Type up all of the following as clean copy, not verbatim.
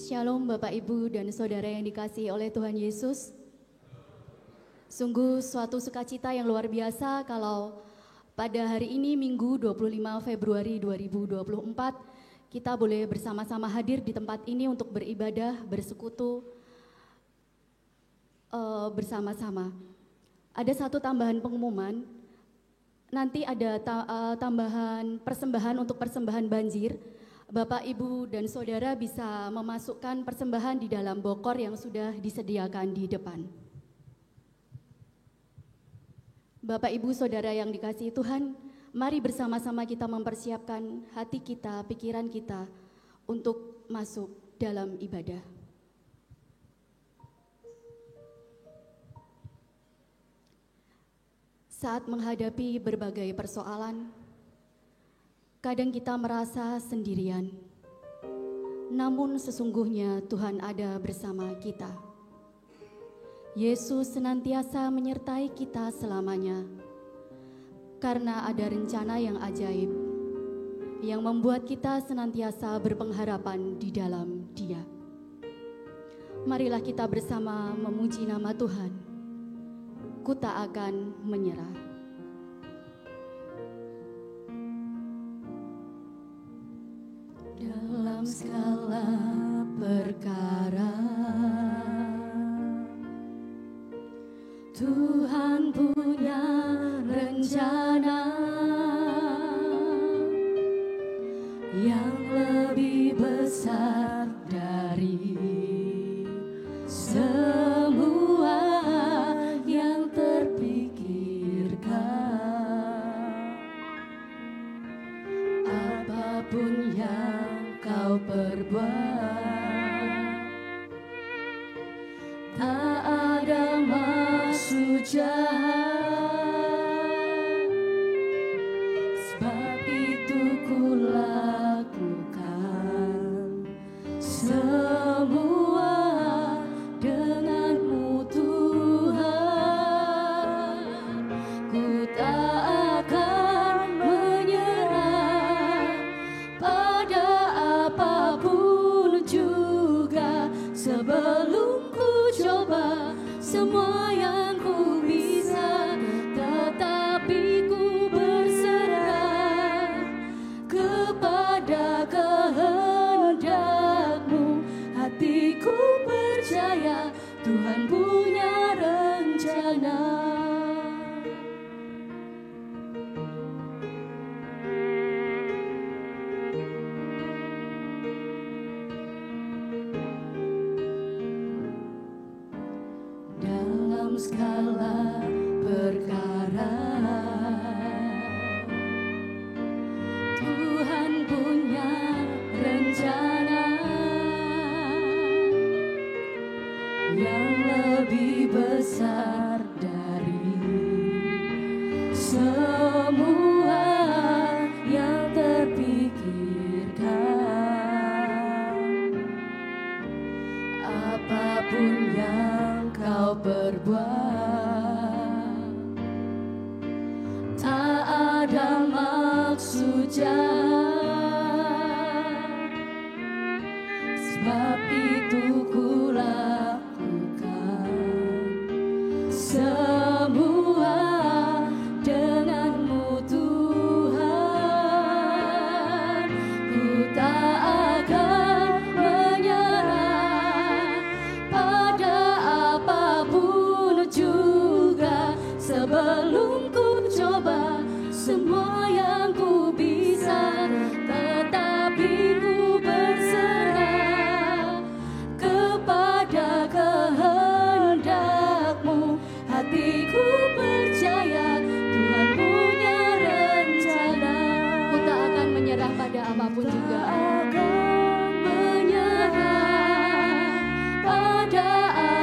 Shalom Bapak Ibu dan Saudara yang dikasihi oleh Tuhan Yesus. Sungguh suatu sukacita yang luar biasa kalau pada hari ini Minggu 25 Februari 2024 kita boleh bersama-sama hadir di tempat ini untuk beribadah, bersekutu bersama-sama. Ada satu tambahan pengumuman, nanti ada tambahan persembahan untuk persembahan banjir. Bapak, Ibu, dan Saudara bisa memasukkan persembahan di dalam bokor yang sudah disediakan di depan. Bapak, Ibu, Saudara yang dikasihi Tuhan, mari bersama-sama kita mempersiapkan hati kita, pikiran kita untuk masuk dalam ibadah. Saat menghadapi berbagai persoalan, kadang kita merasa sendirian, namun sesungguhnya Tuhan ada bersama kita. Yesus senantiasa menyertai kita selamanya, karena ada rencana yang ajaib, yang membuat kita senantiasa berpengharapan di dalam Dia. Marilah kita bersama memuji nama Tuhan. Ku tak akan menyerah. Dalam segala perkara Tuhan punya rencana yang lebih besar dari semua yang terpikirkan. Apapun yang kau perbuat, tak ada maksud jahat, sebab itu ku lakukan semua denganmu Tuhan. Ku tak akan menyerah pada apapun juga, sebelum ku coba semua yang ku bisa, tetapi ku berserah kepada kehendak-Mu. Hatiku percaya Tuhan punya rencana. Dalam segala perkara Tuhan punya rencana yang lebih besar dari semua yang terpikirkan. Apapun yang kau perbuat, tak ada maksud jahat, sebab itu ku lakukan semua denganmu Tuhan. Ku tak akan menyerah pada apapun juga, sebelum ku coba semua yang ku bisa, tetapi ku berserah kepada kehendak-Mu. Hatiku percaya Tuhan punya rencana. Ku tak akan menyerah pada apapun juga. Akan menyerah pada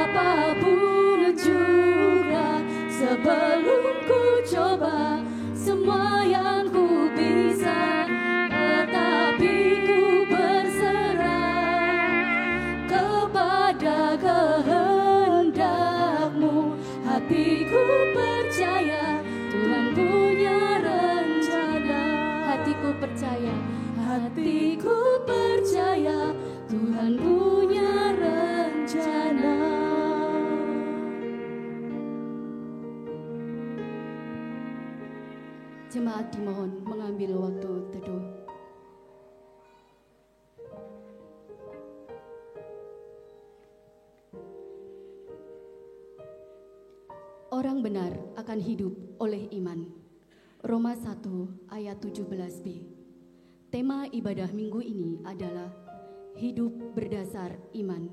apapun juga, sebelum ku coba semua yang ku bisa, tetapi ku berserah kepada kehendak-Mu. Hatiku percaya Tuhan punya rencana. Hatiku percaya Tuhan punya Jemaat dimohon mengambil waktu teduh. Orang benar akan hidup oleh iman. Roma 1 ayat 17b. Tema ibadah minggu ini adalah hidup berdasar iman.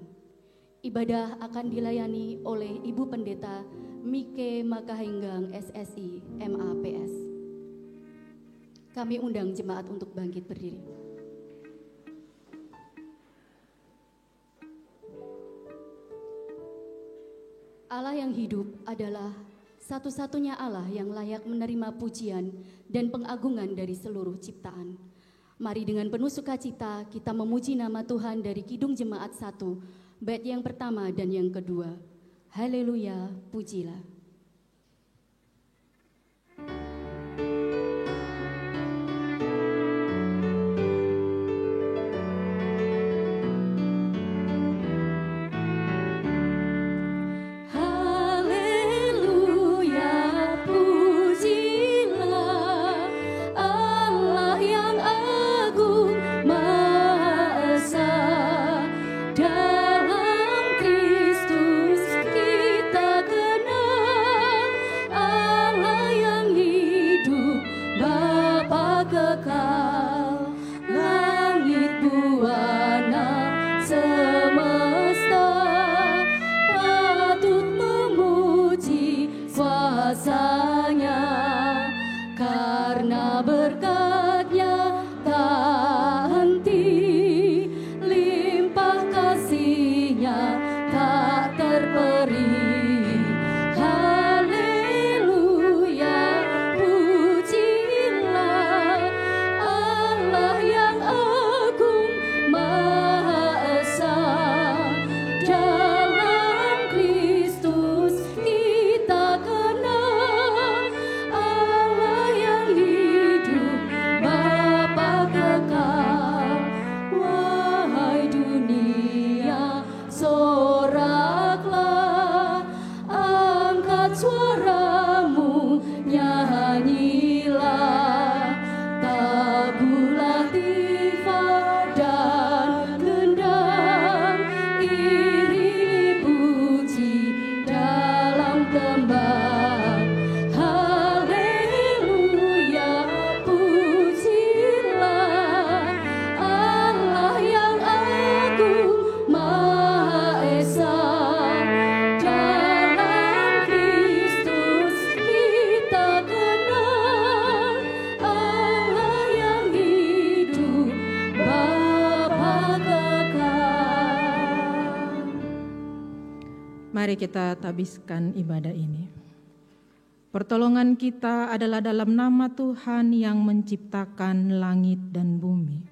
Ibadah akan dilayani oleh Ibu Pendeta Mike Makahenggang SSI MAPS. Kami undang jemaat untuk bangkit berdiri. Allah yang hidup adalah satu-satunya Allah yang layak menerima pujian dan pengagungan dari seluruh ciptaan. Mari dengan penuh sukacita kita memuji nama Tuhan dari Kidung Jemaat 1, bait yang pertama dan yang kedua. Haleluya, pujilah. Mari kita tabiskan ibadah ini. Pertolongan kita adalah dalam nama Tuhan yang menciptakan langit dan bumi.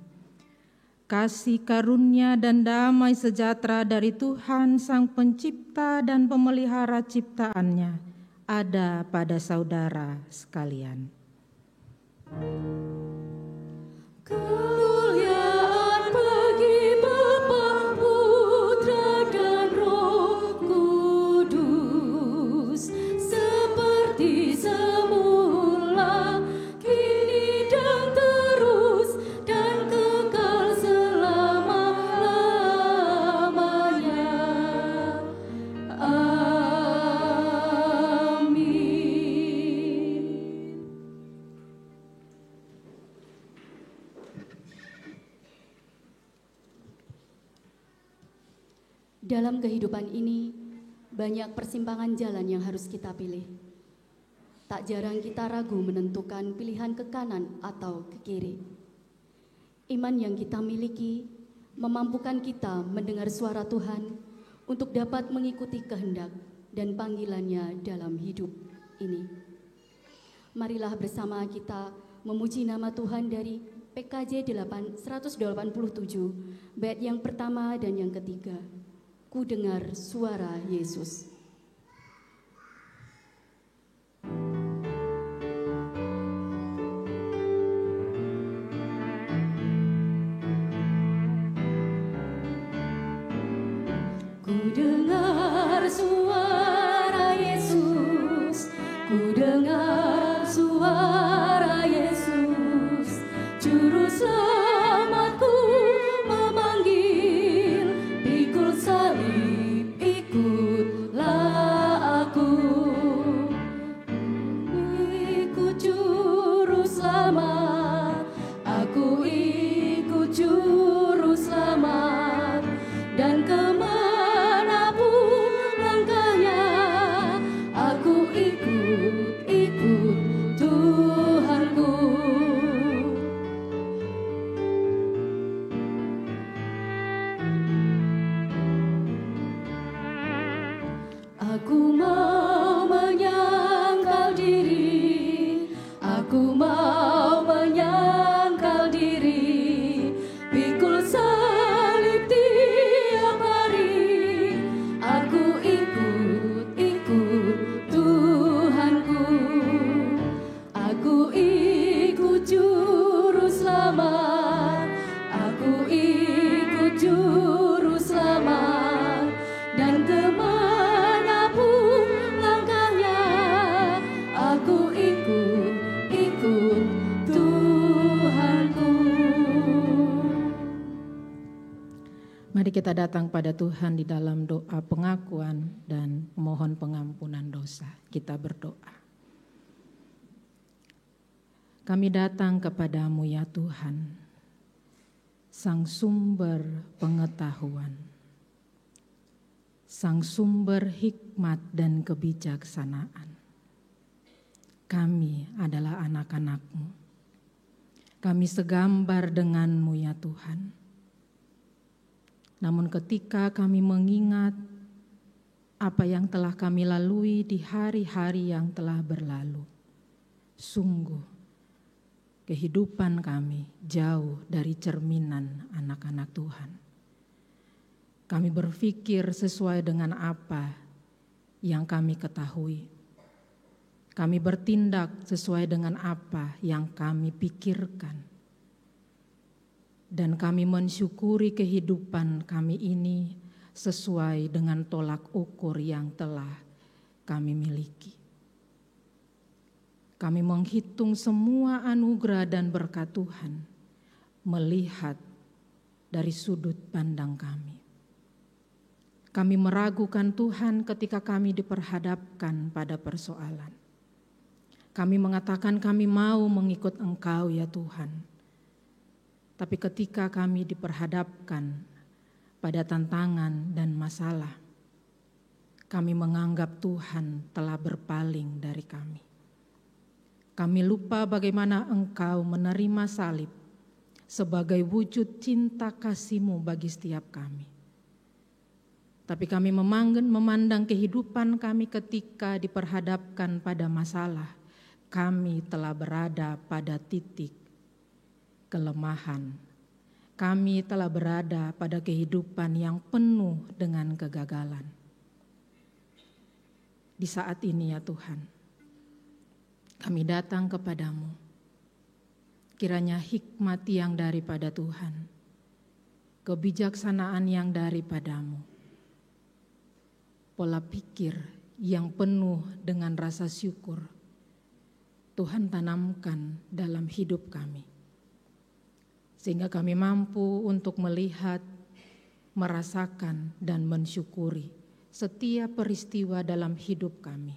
Kasih karunia dan damai sejahtera dari Tuhan Sang Pencipta dan Pemelihara ciptaannya ada pada saudara sekalian. Kemuliaan bagi Bapa, Putra dan Roh Kudus, seperti semula, kini dan terus, dan kekal selama-lamanya. Amin. Dalam kehidupan ini, banyak persimpangan jalan yang harus kita pilih. Tak jarang kita ragu menentukan pilihan ke kanan atau ke kiri. Iman yang kita miliki memampukan kita mendengar suara Tuhan untuk dapat mengikuti kehendak dan panggilannya dalam hidup ini. Marilah bersama kita memuji nama Tuhan dari PKJ 187, bait yang pertama dan yang ketiga. Ku dengar suara Yesus. Ku dengar suara Yesus, ku dengar suara Mari kita datang pada Tuhan di dalam doa pengakuan dan mohon pengampunan dosa. Kita berdoa. Kami datang kepadamu ya Tuhan, Sang sumber pengetahuan, Sang sumber hikmat dan kebijaksanaan. Kami adalah anak-anak-Mu. Kami segambar dengan-Mu ya Tuhan. Namun ketika kami mengingat apa yang telah kami lalui di hari-hari yang telah berlalu, sungguh kehidupan kami jauh dari cerminan anak-anak Tuhan. Kami berpikir sesuai dengan apa yang kami ketahui. Kami bertindak sesuai dengan apa yang kami pikirkan. Dan kami mensyukuri kehidupan kami ini sesuai dengan tolak ukur yang telah kami miliki. Kami menghitung semua anugerah dan berkat Tuhan, melihat dari sudut pandang kami. Kami meragukan Tuhan ketika kami diperhadapkan pada persoalan. Kami mengatakan kami mau mengikut Engkau ya Tuhan. Tapi ketika kami diperhadapkan pada tantangan dan masalah, kami menganggap Tuhan telah berpaling dari kami. Kami lupa bagaimana Engkau menerima salib sebagai wujud cinta kasih-Mu bagi setiap kami. Tapi kami memandang kehidupan kami ketika diperhadapkan pada masalah, kami telah berada pada titik kelemahan. Kami telah berada pada kehidupan yang penuh dengan kegagalan. Di saat ini ya Tuhan, kami datang kepadamu. Kiranya hikmat yang daripada Tuhan, kebijaksanaan yang daripadamu, pola pikir yang penuh dengan rasa syukur, Tuhan tanamkan dalam hidup kami. Sehingga kami mampu untuk melihat, merasakan, dan mensyukuri setiap peristiwa dalam hidup kami.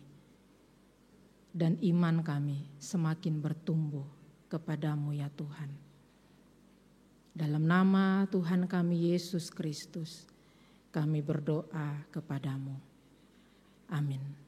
Dan iman kami semakin bertumbuh kepadamu ya Tuhan. Dalam nama Tuhan kami Yesus Kristus, kami berdoa kepadamu. Amin.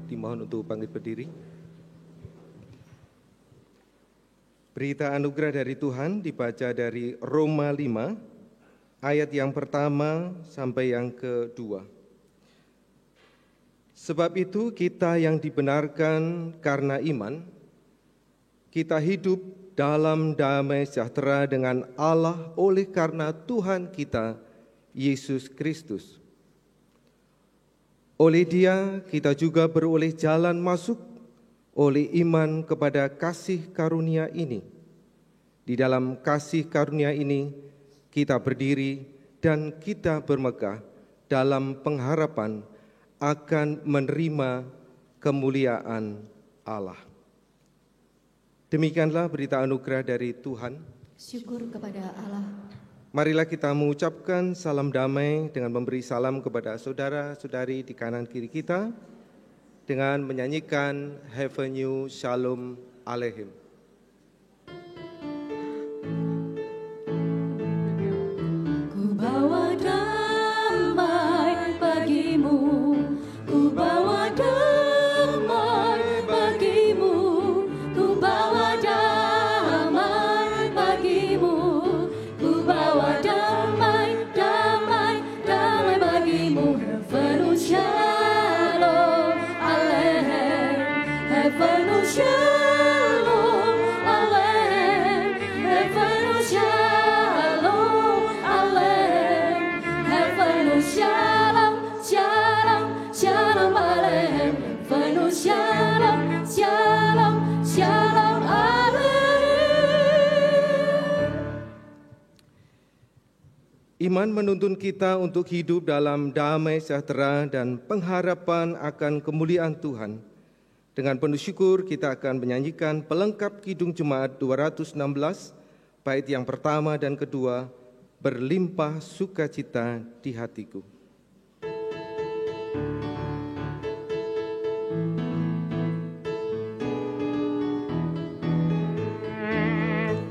Dimohon untuk bangkit berdiri. Berita anugerah dari Tuhan dibaca dari Roma 5, ayat yang pertama sampai yang kedua. Sebab itu kita yang dibenarkan karena iman, kita hidup dalam damai sejahtera dengan Allah oleh karena Tuhan kita, Yesus Kristus. Oleh Dia kita juga beroleh jalan masuk oleh iman kepada kasih karunia ini. Di dalam kasih karunia ini kita berdiri dan kita bermegah dalam pengharapan akan menerima kemuliaan Allah. Demikianlah berita anugerah dari Tuhan. Syukur kepada Allah. Marilah kita mengucapkan salam damai dengan memberi salam kepada saudara-saudari di kanan kiri kita dengan menyanyikan Have a New Shalom Aleichem. Ku bawa damai bagimu, ku bawa damai bagimu, ku bawa damai bagimu, ku bawa damai, damai, damai bagimu. Heaven shalom aleichem, heaven shalom aleichem, heaven shalom aleichem, heaven shalom, shalom, shalom aleichem, heaven shalom, shalom, shalom aleichem. Iman menuntun kita untuk hidup dalam damai sejahtera dan pengharapan akan kemuliaan Tuhan. Dengan penuh syukur kita akan menyanyikan pelengkap Kidung Jemaat 216, bait yang pertama dan kedua, Berlimpah Sukacita di Hatiku.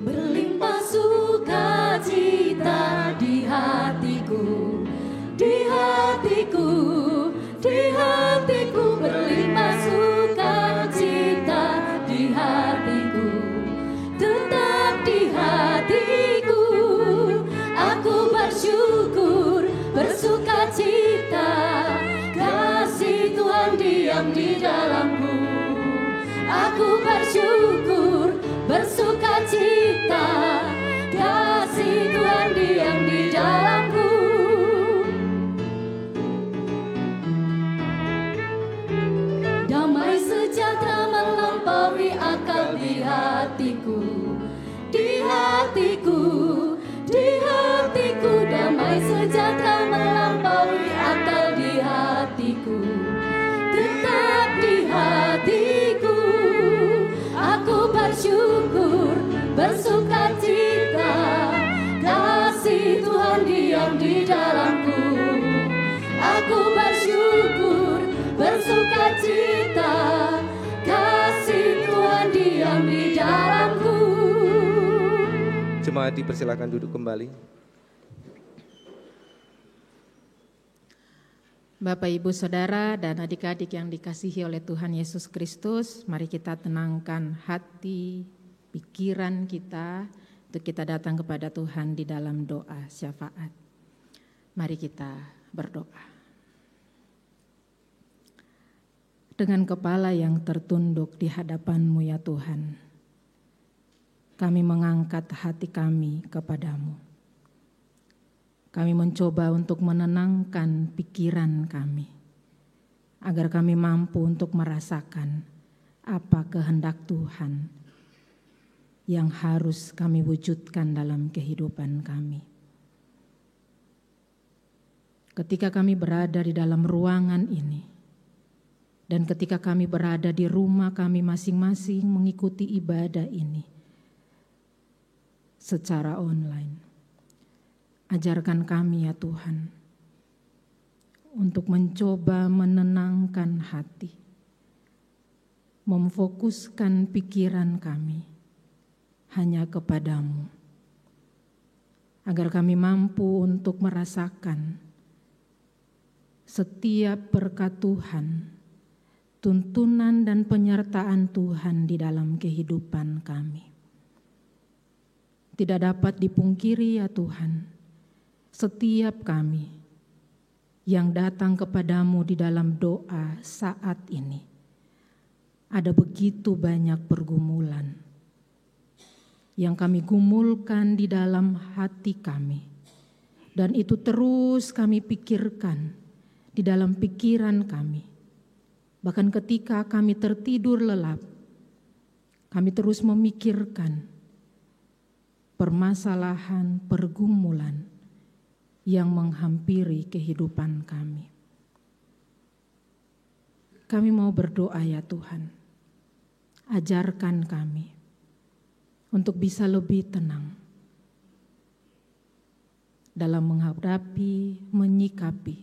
Berlimpah sukacita di hatiku, di hatiku, di hatiku. Berlimpah sukacita di hatiku, tetap di hatiku. Aku bersyukur, bersukacita, kasih Tuhan diam di dalamku. Aku bersyukur, bersukacita, kasih Tuhan diam di dalamku. Damai sejahtera melampaui akal di hatiku, di hatiku, di hatiku. Damai sejahtera melampaui akal di hatiku, tetap di hatiku. Aku bersyukur, bersukacita, kasih Tuhan diam di dalamku. Aku bersyukur, bersukacita, kasih Tuhan diam di dalamku. Jemaat dipersilakan duduk kembali. Bapak, Ibu, Saudara, dan adik-adik yang dikasihi oleh Tuhan Yesus Kristus, mari kita tenangkan hati, pikiran kita, untuk kita datang kepada Tuhan di dalam doa syafaat. Mari kita berdoa. Dengan kepala yang tertunduk di hadapan-Mu ya Tuhan, kami mengangkat hati kami kepadamu. Kami mencoba untuk menenangkan pikiran kami, agar kami mampu untuk merasakan apa kehendak Tuhan yang harus kami wujudkan dalam kehidupan kami. Ketika kami berada di dalam ruangan ini, dan ketika kami berada di rumah kami masing-masing mengikuti ibadah ini secara online, ajarkan kami ya Tuhan untuk mencoba menenangkan hati, memfokuskan pikiran kami hanya kepadamu, agar kami mampu untuk merasakan setiap berkat Tuhan, tuntunan dan penyertaan Tuhan di dalam kehidupan kami. Tidak dapat dipungkiri ya Tuhan, setiap kami yang datang kepadamu di dalam doa saat ini, ada begitu banyak pergumulan yang kami gumulkan di dalam hati kami. Dan itu terus kami pikirkan di dalam pikiran kami. Bahkan ketika kami tertidur lelap, kami terus memikirkan permasalahan, pergumulan yang menghampiri kehidupan kami. Kami mau berdoa ya Tuhan, ajarkan kami untuk bisa lebih tenang dalam menghadapi, menyikapi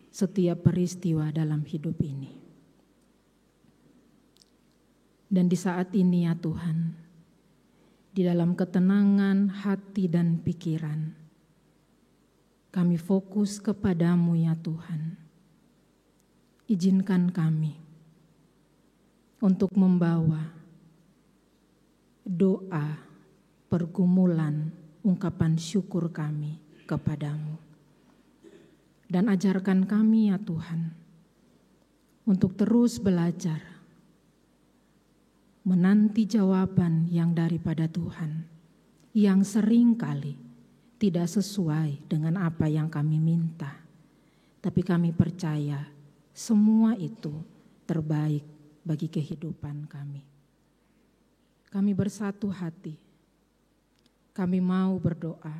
setiap peristiwa dalam hidup ini. Dan di saat ini ya Tuhan, di dalam ketenangan hati dan pikiran, kami fokus kepadamu ya Tuhan. Izinkan kami untuk membawa doa, pergumulan, ungkapan syukur kami kepadamu. Dan ajarkan kami ya Tuhan, untuk terus belajar menanti jawaban yang daripada Tuhan, yang seringkali tidak sesuai dengan apa yang kami minta. Tapi kami percaya semua itu terbaik bagi kehidupan kami. Kami bersatu hati, kami mau berdoa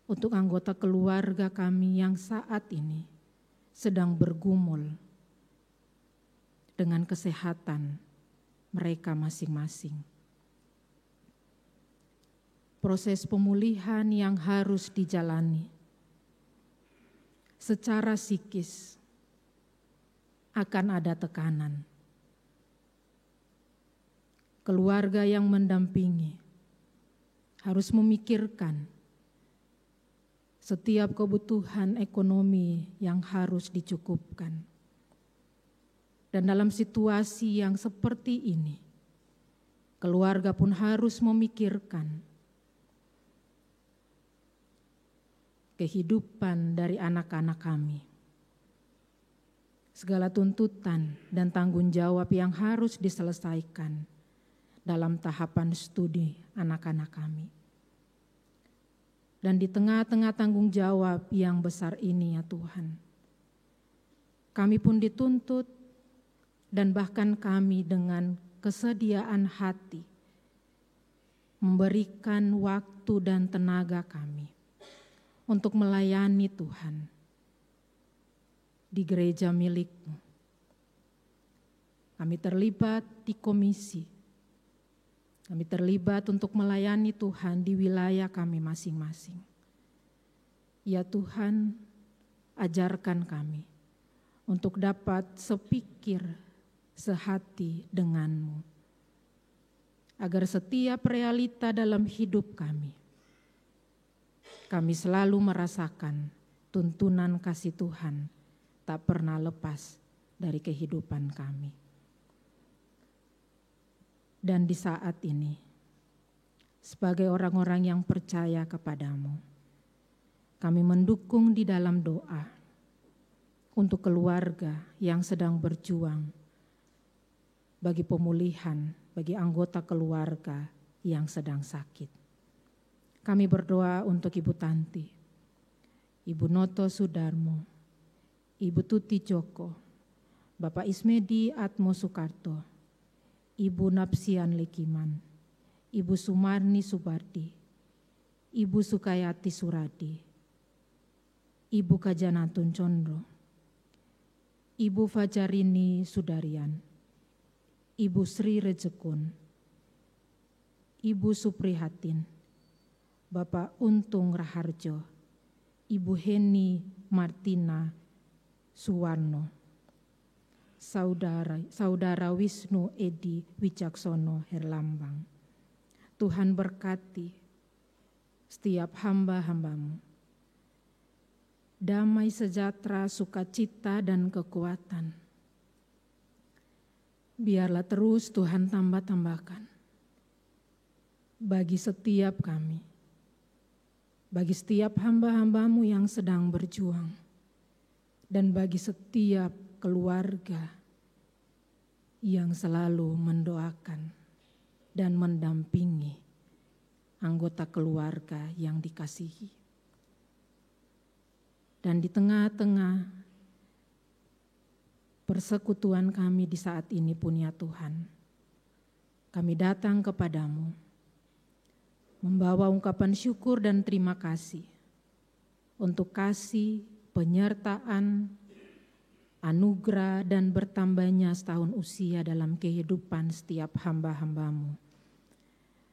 untuk anggota keluarga kami yang saat ini sedang bergumul dengan kesehatan mereka masing-masing. Proses pemulihan yang harus dijalani secara psikis akan ada tekanan. Keluarga yang mendampingi harus memikirkan setiap kebutuhan ekonomi yang harus dicukupkan. Dan dalam situasi yang seperti ini, keluarga pun harus memikirkan kehidupan dari anak-anak kami. Segala tuntutan dan tanggung jawab yang harus diselesaikan dalam tahapan studi anak-anak kami. Dan di tengah-tengah tanggung jawab yang besar ini ya Tuhan, kami pun dituntut dan bahkan kami dengan kesediaan hati memberikan waktu dan tenaga kami untuk melayani Tuhan di gereja milik-Mu. Kami terlibat di komisi, kami terlibat untuk melayani Tuhan di wilayah kami masing-masing. Ya Tuhan, ajarkan kami untuk dapat sepikir, sehati denganmu, agar setiap realita dalam hidup kami selalu merasakan tuntunan kasih Tuhan tak pernah lepas dari kehidupan kami. Dan di saat ini, sebagai orang-orang yang percaya kepadamu, kami mendukung di dalam doa untuk keluarga yang sedang berjuang bagi pemulihan, bagi anggota keluarga yang sedang sakit. Kami berdoa untuk Ibu Tanti, Ibu Noto Sudarmo, Ibu Tuti Joko, Bapak Ismedi Atmo Soekarto, Ibu Napsian Lekiman, Ibu Sumarni Subardi, Ibu Sukayati Suradi, Ibu Kajanatun Condro, Ibu Fajarini Sudarian, Ibu Sri Rejekun, Ibu Suprihatin, Bapak Untung Raharjo, Ibu Heni Martina Suwarno, Saudara Wisnu Edi Wicaksono Herlambang. Tuhan berkati setiap hamba-hambamu. Damai sejahtera, sukacita dan kekuatan biarlah terus Tuhan tambah-tambahkan bagi setiap kami, bagi setiap hamba-hambamu yang sedang berjuang, dan bagi setiap keluarga yang selalu mendoakan dan mendampingi anggota keluarga yang dikasihi. Dan di tengah-tengah persekutuan kami di saat ini pun ya Tuhan, kami datang kepadamu, membawa ungkapan syukur dan terima kasih untuk kasih, penyertaan, anugerah dan bertambahnya setahun usia dalam kehidupan setiap hamba-hamba-Mu.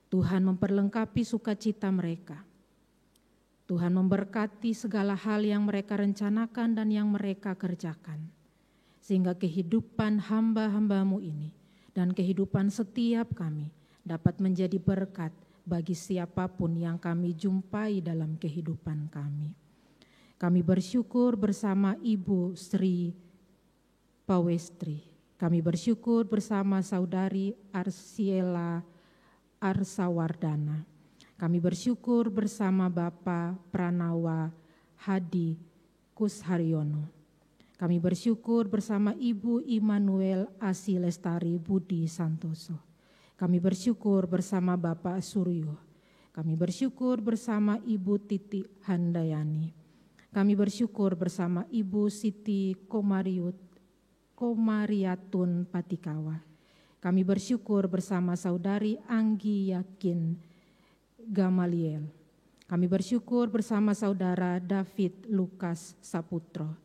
Tuhan memperlengkapi sukacita mereka. Tuhan memberkati segala hal yang mereka rencanakan dan yang mereka kerjakan. Sehingga kehidupan hamba-hamba-Mu ini dan kehidupan setiap kami dapat menjadi berkat bagi siapapun yang kami jumpai dalam kehidupan kami. Kami bersyukur bersama Ibu Sri Pawestri. Kami bersyukur bersama Saudari Arsiela Arsawardana. Kami bersyukur bersama Bapak Pranawa Hadi Kusharyono. Kami bersyukur bersama Ibu Immanuel Asi Lestari Budi Santoso. Kami bersyukur bersama Bapak Suryo. Kami bersyukur bersama Ibu Titi Handayani. Kami bersyukur bersama Ibu Siti Komariatun Patikawa. Kami bersyukur bersama Saudari Anggi Yakin Gamaliel. Kami bersyukur bersama Saudara David Lukas Saputro.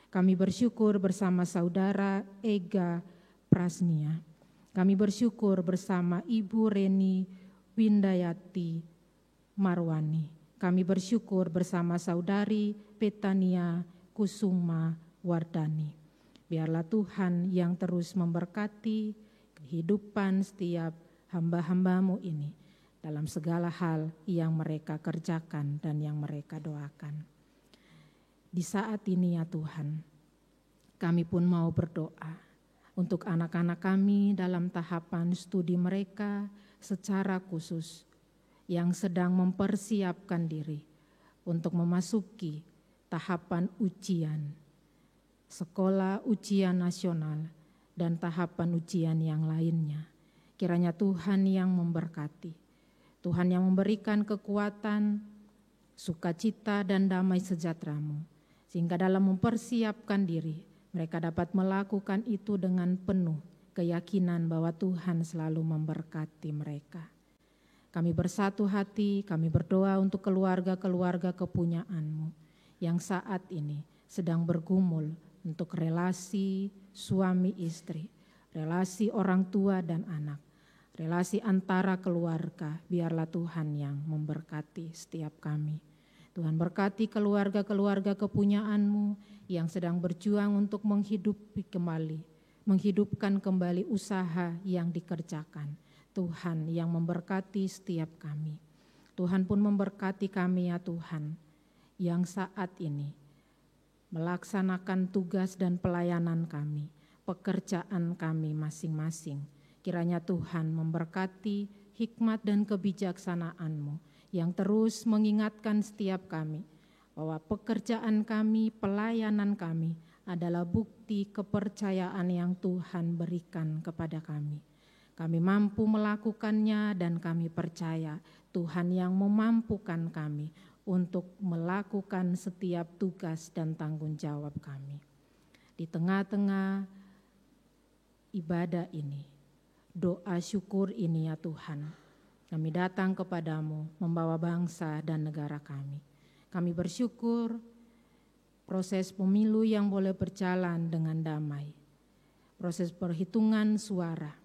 Kami bersyukur bersama Saudara Ega Prasnia. Kami bersyukur bersama Ibu Reni Windayati Marwani. Kami bersyukur bersama Saudari Petania Kusuma Wardani. Biarlah Tuhan yang terus memberkati kehidupan setiap hamba-hamba-Mu ini dalam segala hal yang mereka kerjakan dan yang mereka doakan. Di saat ini ya Tuhan, kami pun mau berdoa untuk anak-anak kami dalam tahapan studi mereka secara khusus yang sedang mempersiapkan diri untuk memasuki tahapan ujian, sekolah ujian nasional, dan tahapan ujian yang lainnya. Kiranya Tuhan yang memberkati, Tuhan yang memberikan kekuatan, sukacita dan damai sejahtera-Mu, sehingga dalam mempersiapkan diri, mereka dapat melakukan itu dengan penuh keyakinan bahwa Tuhan selalu memberkati mereka. Kami bersatu hati, kami berdoa untuk keluarga-keluarga kepunyaan-Mu yang saat ini sedang bergumul untuk relasi suami istri, relasi orang tua dan anak, relasi antara keluarga. Biarlah Tuhan yang memberkati setiap kami. Tuhan berkati keluarga-keluarga kepunyaan-Mu yang sedang berjuang untuk menghidupkan kembali usaha yang dikerjakan. Tuhan yang memberkati setiap kami. Tuhan pun memberkati kami ya Tuhan, yang saat ini melaksanakan tugas dan pelayanan kami, pekerjaan kami masing-masing. Kiranya Tuhan memberkati hikmat dan kebijaksanaan-Mu yang terus mengingatkan setiap kami bahwa pekerjaan kami, pelayanan kami adalah bukti kepercayaan yang Tuhan berikan kepada kami. Kami mampu melakukannya dan kami percaya Tuhan yang memampukan kami untuk melakukan setiap tugas dan tanggung jawab kami. Di tengah-tengah ibadah ini, doa syukur ini ya Tuhan, kami datang kepadamu membawa bangsa dan negara kami. Kami bersyukur proses pemilu yang boleh berjalan dengan damai, proses perhitungan suara,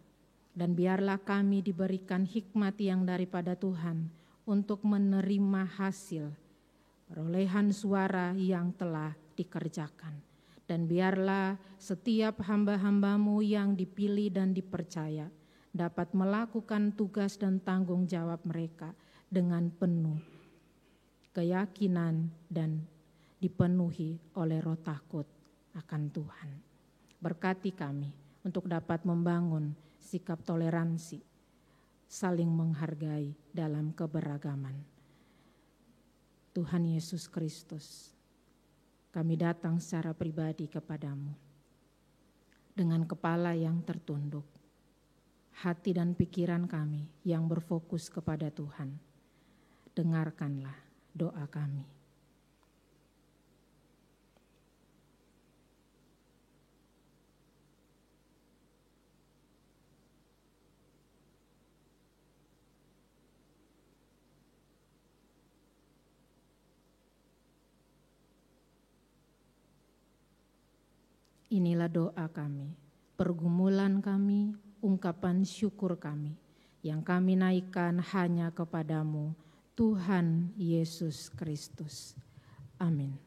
dan biarlah kami diberikan hikmat yang daripada Tuhan untuk menerima hasil perolehan suara yang telah dikerjakan. Dan biarlah setiap hamba-hamba-Mu yang dipilih dan dipercaya dapat melakukan tugas dan tanggung jawab mereka dengan penuh keyakinan dan dipenuhi oleh roh takut akan Tuhan. Berkati kami untuk dapat membangun sikap toleransi, saling menghargai dalam keberagaman. Tuhan Yesus Kristus, kami datang secara pribadi kepadamu dengan kepala yang tertunduk, hati dan pikiran kami yang berfokus kepada Tuhan. Dengarkanlah doa kami. Inilah doa kami, pergumulan kami, ungkapan syukur kami, yang kami naikkan hanya kepadamu, Tuhan Yesus Kristus. Amin.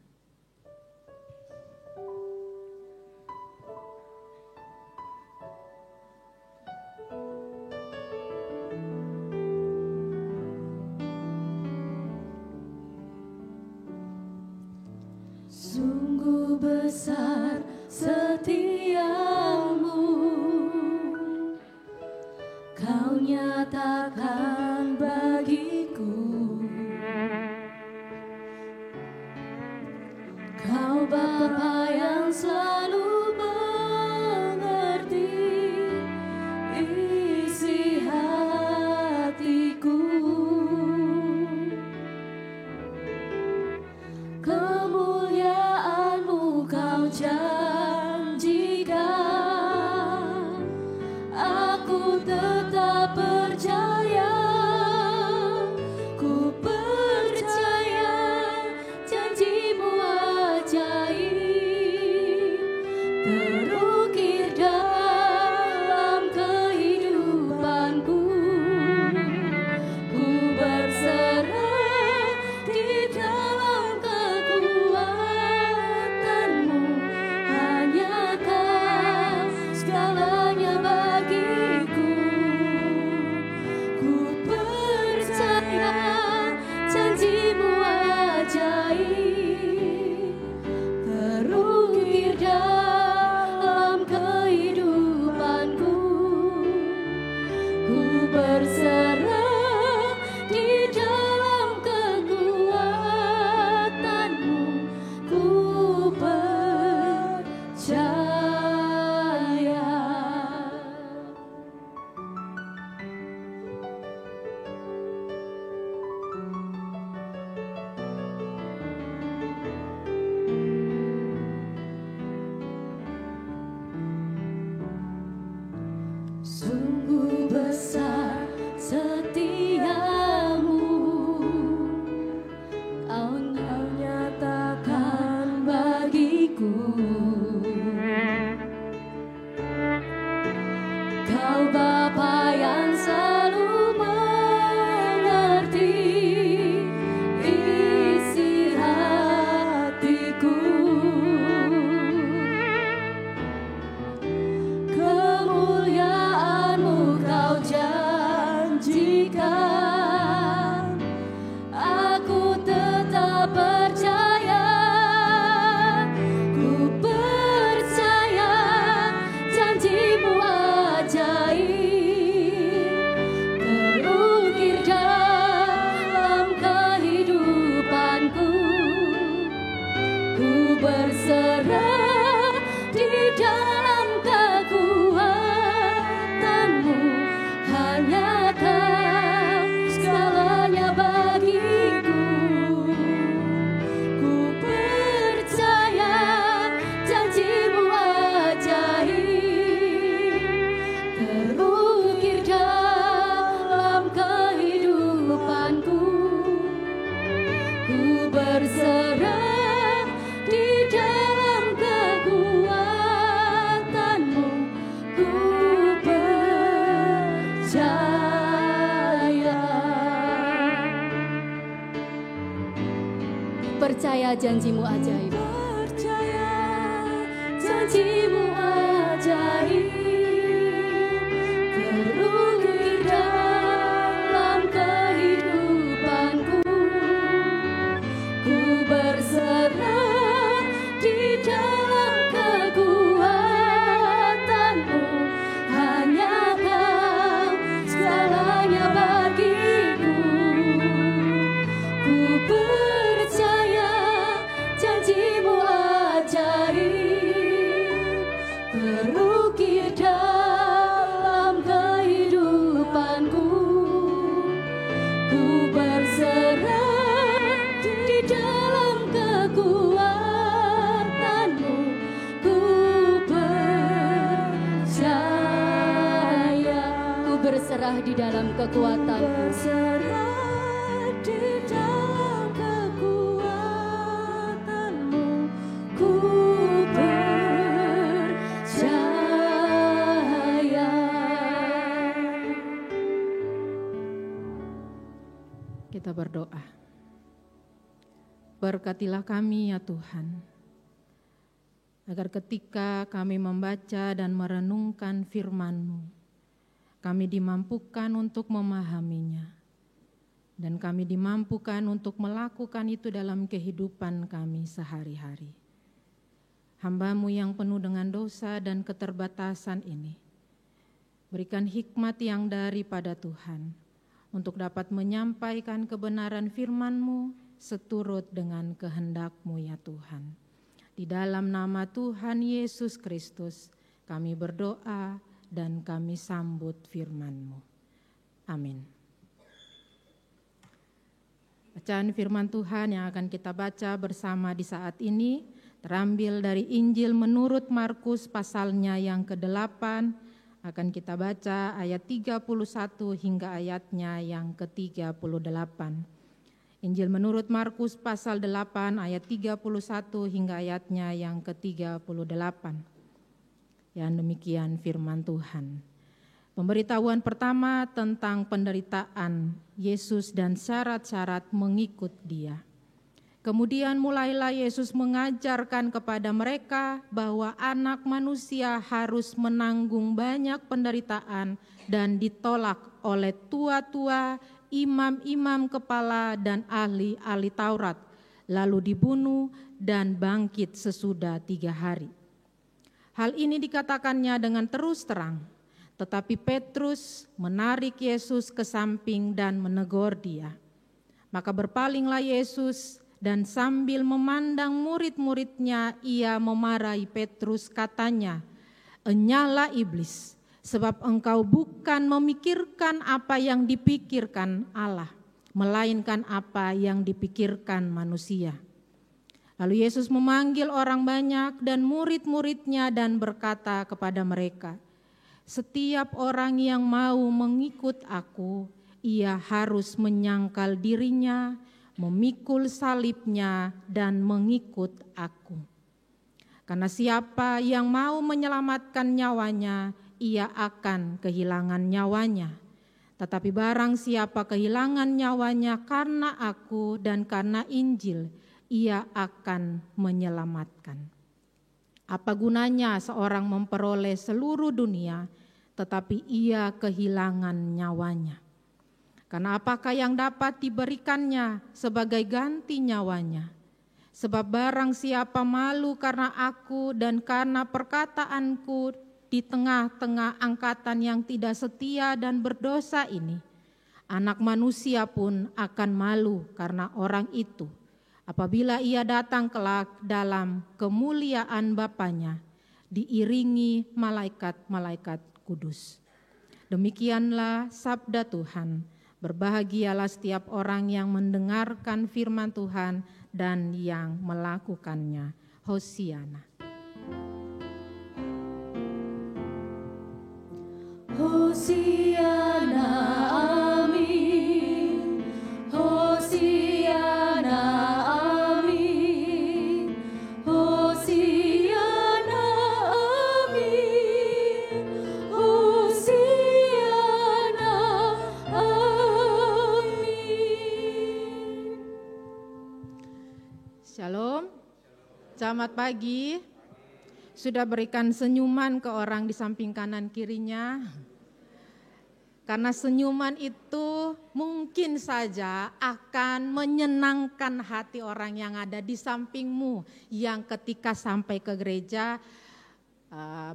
Sungguh besar setiamu, Kau nyatakan bagiku. Kau Bapa yang selalu mengerti isi hatiku. Kemuliaan-Mu Kau janjikan, aku tetap percaya, ku percaya janji-Mu ajaib, terukir dalam kehidupanku. Ku berserah di dalam kekuatan-Mu, hanya Kau segalanya bagiku. Ku percaya janji-Mu ajaib, terukir dalam kehidupanku. Ku berserah di dalam kekuatan-Mu, ku percaya. Sungguh besar setiamu, Kau nyatakan bagiku. Kau Bapa yang selalu mengerti isi hatiku. Kemuliaan-Mu Kau janjikan, aku tetap percaya, ku percaya janji-Mu ajaib, terukir dalam kehidupanku. Ku berserah di dalam kekuatan-Mu, hanya Kau segalanya bagiku. Ku percaya janji-Mu ajaib, terukir dalam kehidupanku. Ku berserah di dalam kekuatan-Mu, ku percaya. Percaya janji-Mu ajaib. Percaya janji-Mu ajaib, terukir dalam kehidupanku. Ku berserah di dalam kekuatan-Mu, hanya Kau segalanya bagiku. Ku percaya janji-Mu ajaib, terukir dalam kehidupanku. Ku berserah di dalam kekuatan-Mu, ku percaya. Ku berserah di dalam kekuatan-Mu, berserah di dalam kekuatan-Mu, ku percaya. kita berdoa. Berkatilah kami ya Tuhan, agar ketika kami membaca dan merenungkan firman-Mu, kami dimampukan untuk memahaminya, dan kami dimampukan untuk melakukan itu dalam kehidupan kami sehari-hari. Hamba-Mu yang penuh dengan dosa dan keterbatasan ini, berikan hikmat yang daripada Tuhan, untuk dapat menyampaikan kebenaran firman-Mu seturut dengan kehendak-Mu ya Tuhan. Di dalam nama Tuhan Yesus Kristus kami berdoa dan kami sambut firman-Mu. Amin. Bacaan firman Tuhan yang akan kita baca bersama di saat ini terambil dari Injil menurut Markus pasalnya yang ke-8. Akan kita baca ayat 31 hingga ayatnya yang ke-38. Injil menurut Markus pasal 8 ayat 31 hingga ayatnya yang ke-38. Yang demikian firman Tuhan. Pemberitahuan pertama tentang penderitaan Yesus dan syarat-syarat mengikut Dia. Kemudian mulailah Yesus mengajarkan kepada mereka bahwa Anak Manusia harus menanggung banyak penderitaan dan ditolak oleh tua-tua, imam-imam kepala dan ahli-ahli Taurat, lalu dibunuh dan bangkit sesudah 3 hari. Hal ini dikatakannya dengan terus terang, tetapi Petrus menarik Yesus ke samping dan menegur Dia. Maka berpalinglah Yesus, dan sambil memandang murid-muridnya, Ia memarahi Petrus, katanya, "Enyahlah iblis, sebab engkau bukan memikirkan apa yang dipikirkan Allah, melainkan apa yang dipikirkan manusia." Lalu Yesus memanggil orang banyak dan murid-muridnya dan berkata kepada mereka, "Setiap orang yang mau mengikut Aku, ia harus menyangkal dirinya, memikul salibnya dan mengikut Aku. Karena siapa yang mau menyelamatkan nyawanya, ia akan kehilangan nyawanya. Tetapi barang siapa kehilangan nyawanya karena Aku dan karena Injil, ia akan menyelamatkan. Apa gunanya seorang memperoleh seluruh dunia, tetapi ia kehilangan nyawanya? Karena apakah yang dapat diberikannya sebagai ganti nyawanya? Sebab barang siapa malu karena Aku dan karena perkataanku di tengah-tengah angkatan yang tidak setia dan berdosa ini, Anak Manusia pun akan malu karena orang itu, apabila ia datang kelak dalam kemuliaan Bapanya, diiringi malaikat-malaikat kudus." Demikianlah sabda Tuhan. Berbahagialah setiap orang yang mendengarkan firman Tuhan dan yang melakukannya. Hosiana. Hosiana, amin. Hosiana, amin. Hosiana, amin. Hosiana, amin. Shalom. Selamat pagi. Sudah berikan senyuman ke orang di samping kanan kirinya? Karena senyuman itu mungkin saja akan menyenangkan hati orang yang ada di sampingmu, yang ketika sampai ke gereja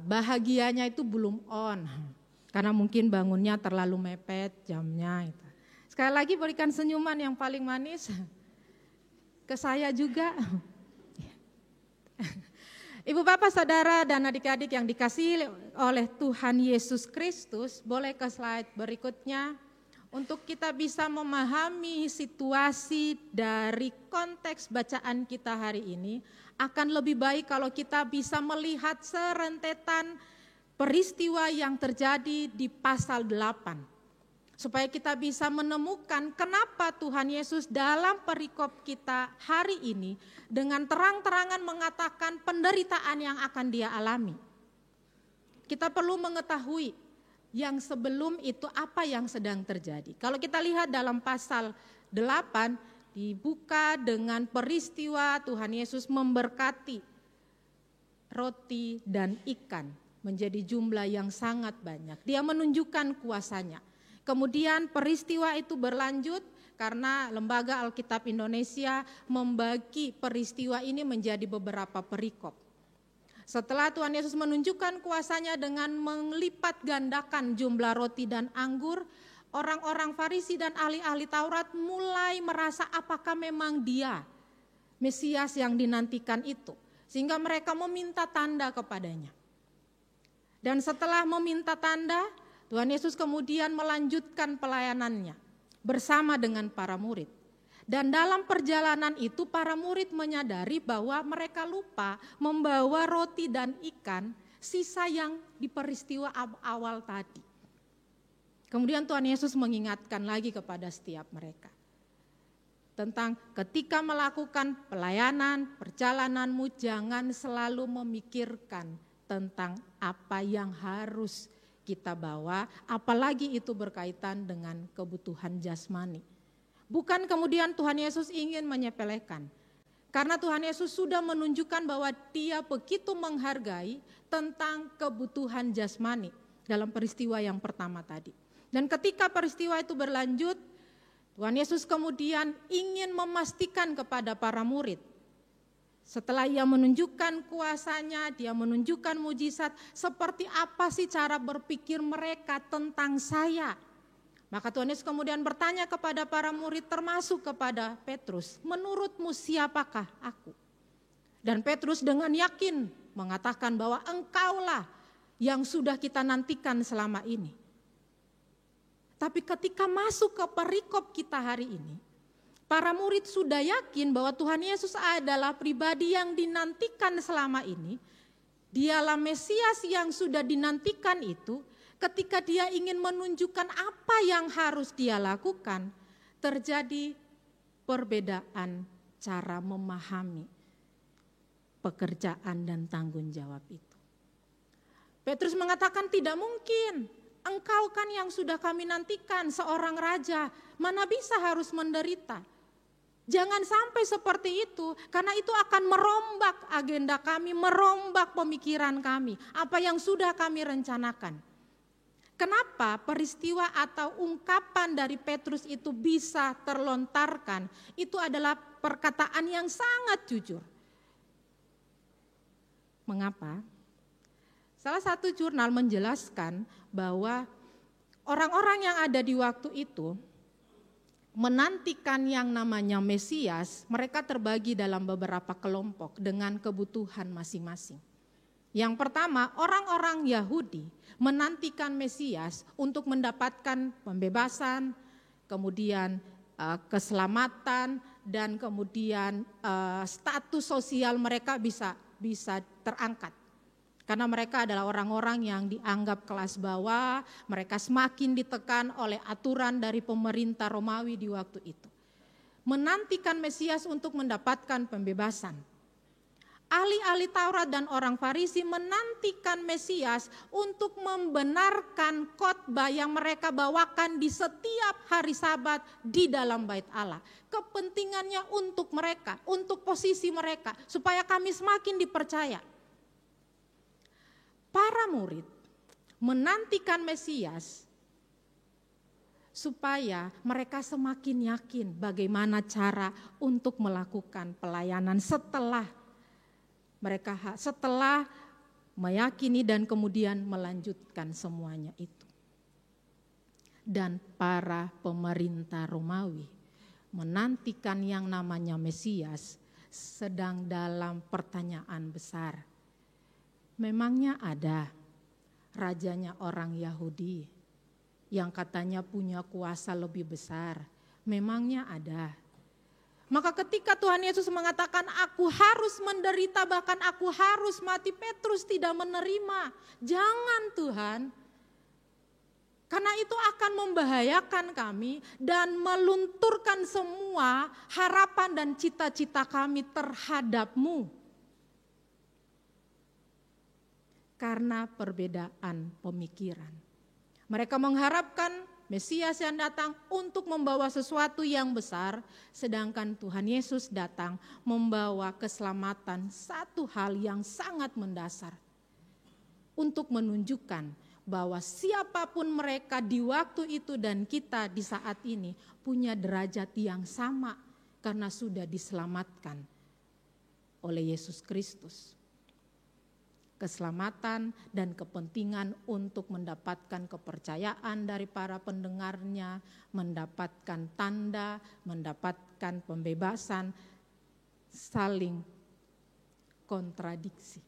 bahagianya itu belum on, karena mungkin bangunnya terlalu mepet jamnya. Sekali lagi berikan senyuman yang paling manis ke saya juga. Ibu bapak saudara dan adik-adik yang dikasihi oleh Tuhan Yesus Kristus, boleh ke slide berikutnya. Untuk kita bisa memahami situasi dari konteks bacaan kita hari ini, akan lebih baik kalau kita bisa melihat serentetan peristiwa yang terjadi di pasal 8. Supaya kita bisa menemukan kenapa Tuhan Yesus dalam perikop kita hari ini dengan terang-terangan mengatakan penderitaan yang akan Dia alami. Kita perlu mengetahui yang sebelum itu apa yang sedang terjadi. Kalau kita lihat dalam pasal 8 dibuka dengan peristiwa Tuhan Yesus memberkati roti dan ikan menjadi jumlah yang sangat banyak. Dia menunjukkan kuasanya. Kemudian peristiwa itu berlanjut karena Lembaga Alkitab Indonesia membagi peristiwa ini menjadi beberapa perikop. Setelah Tuhan Yesus menunjukkan kuasanya dengan melipat gandakan jumlah roti dan anggur, orang-orang Farisi dan ahli-ahli Taurat mulai merasa apakah memang dia Mesias yang dinantikan itu. Sehingga mereka meminta tanda kepadanya. Dan setelah meminta tanda, Tuhan Yesus kemudian melanjutkan pelayanannya bersama dengan para murid. Dan dalam perjalanan itu para murid menyadari bahwa mereka lupa membawa roti dan ikan sisa yang di peristiwa awal tadi. Kemudian Tuhan Yesus mengingatkan lagi kepada setiap mereka tentang ketika melakukan pelayanan, perjalananmu jangan selalu memikirkan tentang apa yang harus kita bawa, apalagi itu berkaitan dengan kebutuhan jasmani. Bukan kemudian Tuhan Yesus ingin menyepelekan, karena Tuhan Yesus sudah menunjukkan bahwa dia begitu menghargai tentang kebutuhan jasmani dalam peristiwa yang pertama tadi. Dan ketika peristiwa itu berlanjut, Tuhan Yesus kemudian ingin memastikan kepada para murid. Setelah ia menunjukkan kuasanya, dia menunjukkan mujizat, seperti apa sih cara berpikir mereka tentang saya. Maka Tuhan Yesus kemudian bertanya kepada para murid termasuk kepada Petrus, menurutmu siapakah aku? Dan Petrus dengan yakin mengatakan bahwa engkaulah yang sudah kita nantikan selama ini. Tapi ketika masuk ke perikop kita hari ini, para murid sudah yakin bahwa Tuhan Yesus adalah pribadi yang dinantikan selama ini. Dialah Mesias yang sudah dinantikan itu. Ketika dia ingin menunjukkan apa yang harus dia lakukan, terjadi perbedaan cara memahami pekerjaan dan tanggung jawab itu. Petrus mengatakan tidak mungkin. Engkau kan yang sudah kami nantikan, seorang raja, mana bisa harus menderita. Jangan sampai seperti itu, karena itu akan merombak agenda kami, merombak pemikiran kami, apa yang sudah kami rencanakan. Kenapa peristiwa atau ungkapan dari Petrus itu bisa terlontarkan? Itu adalah perkataan yang sangat jujur. Mengapa? Salah satu jurnal menjelaskan bahwa orang-orang yang ada di waktu itu menantikan yang namanya Mesias, mereka terbagi dalam beberapa kelompok dengan kebutuhan masing-masing. Yang pertama, orang-orang Yahudi menantikan Mesias untuk mendapatkan pembebasan, kemudian keselamatan, dan kemudian status sosial mereka bisa terangkat. Karena mereka adalah orang-orang yang dianggap kelas bawah, mereka semakin ditekan oleh aturan dari pemerintah Romawi di waktu itu. Menantikan Mesias untuk mendapatkan pembebasan. Ahli-ahli Taurat dan orang Farisi menantikan Mesias untuk membenarkan khotbah yang mereka bawakan di setiap hari Sabat di dalam Bait Allah. Kepentingannya untuk mereka, untuk posisi mereka, supaya kami semakin dipercaya. Para murid menantikan Mesias supaya mereka semakin yakin bagaimana cara untuk melakukan pelayanan setelah meyakini dan kemudian melanjutkan semuanya itu. Dan para pemerintah Romawi menantikan yang namanya Mesias sedang dalam pertanyaan besar. Memangnya ada rajanya orang Yahudi yang katanya punya kuasa lebih besar? Memangnya ada? Maka ketika Tuhan Yesus mengatakan aku harus menderita, bahkan aku harus mati, Petrus tidak menerima. Jangan Tuhan, karena itu akan membahayakan kami dan melunturkan semua harapan dan cita-cita kami terhadap-Mu. Karena perbedaan pemikiran. Mereka mengharapkan Mesias yang datang untuk membawa sesuatu yang besar, sedangkan Tuhan Yesus datang membawa keselamatan, satu hal yang sangat mendasar. Untuk menunjukkan bahwa siapapun mereka di waktu itu dan kita di saat ini punya derajat yang sama karena sudah diselamatkan oleh Yesus Kristus. Keselamatan dan kepentingan untuk mendapatkan kepercayaan dari para pendengarnya, mendapatkan tanda, mendapatkan pembebasan, saling kontradiksi.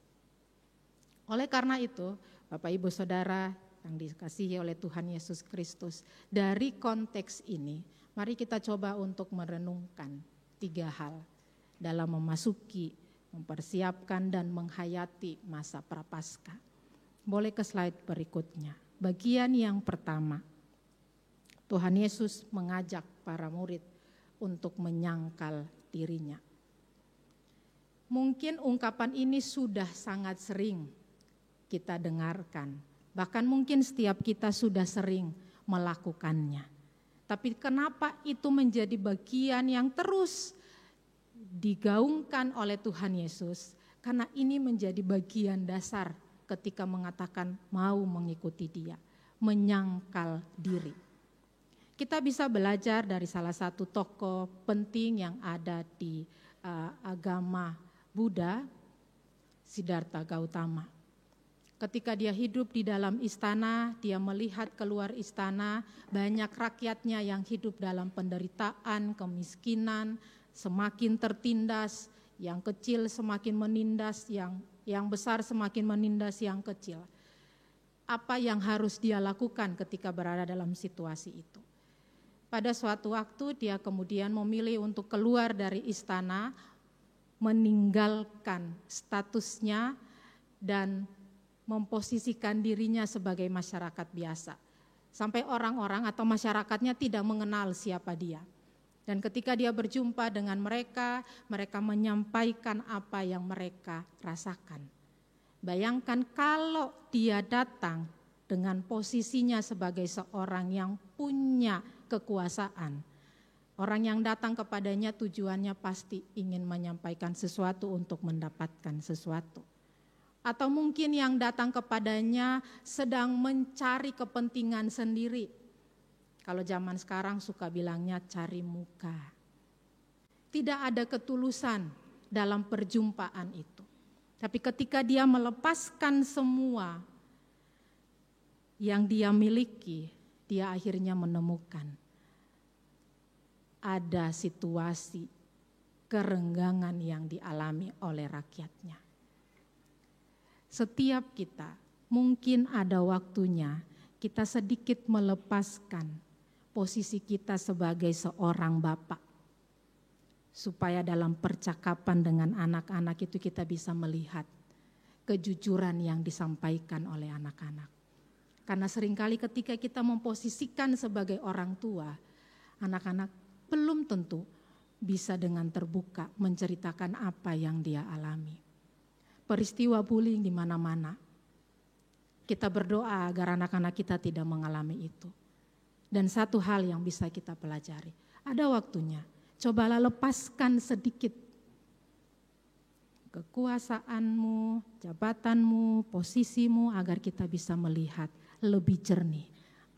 Oleh karena itu, Bapak Ibu Saudara yang dikasihi oleh Tuhan Yesus Kristus, dari konteks ini, mari kita coba untuk merenungkan 3 hal dalam mempersiapkan dan menghayati masa Prapaskah. Boleh ke slide berikutnya. Bagian yang pertama, Tuhan Yesus mengajak para murid untuk menyangkal dirinya. Mungkin ungkapan ini sudah sangat sering kita dengarkan. Bahkan mungkin setiap kita sudah sering melakukannya. Tapi kenapa itu menjadi bagian yang terus digaungkan oleh Tuhan Yesus? Karena ini menjadi bagian dasar ketika mengatakan mau mengikuti Dia, menyangkal diri. Kita bisa belajar dari salah satu tokoh penting yang ada di agama Buddha, Siddhartha Gautama. Ketika dia hidup di dalam istana, dia melihat keluar istana, banyak rakyatnya yang hidup dalam penderitaan, kemiskinan, semakin tertindas, yang kecil semakin menindas, yang besar semakin menindas yang kecil. Apa yang harus dia lakukan ketika berada dalam situasi itu? Pada suatu waktu dia kemudian memilih untuk keluar dari istana, meninggalkan statusnya dan memposisikan dirinya sebagai masyarakat biasa. Sampai orang-orang atau masyarakatnya tidak mengenal siapa dia. Dan ketika dia berjumpa dengan mereka, mereka menyampaikan apa yang mereka rasakan. Bayangkan kalau dia datang dengan posisinya sebagai seorang yang punya kekuasaan. Orang yang datang kepadanya tujuannya pasti ingin menyampaikan sesuatu untuk mendapatkan sesuatu. Atau mungkin yang datang kepadanya sedang mencari kepentingan sendiri. Kalau zaman sekarang suka bilangnya cari muka. Tidak ada ketulusan dalam perjumpaan itu. Tapi ketika dia melepaskan semua yang dia miliki, dia akhirnya menemukan ada situasi kerenggangan yang dialami oleh rakyatnya. Setiap kita mungkin ada waktunya kita sedikit melepaskan posisi kita sebagai seorang bapak. Supaya dalam percakapan dengan anak-anak itu kita bisa melihat kejujuran yang disampaikan oleh anak-anak. Karena seringkali ketika kita memposisikan sebagai orang tua, anak-anak belum tentu bisa dengan terbuka menceritakan apa yang dia alami. Peristiwa bullying di mana-mana. Kita berdoa agar anak-anak kita tidak mengalami itu. Dan satu hal yang bisa kita pelajari, ada waktunya, cobalah lepaskan sedikit kekuasaanmu, jabatanmu, posisimu agar kita bisa melihat lebih jernih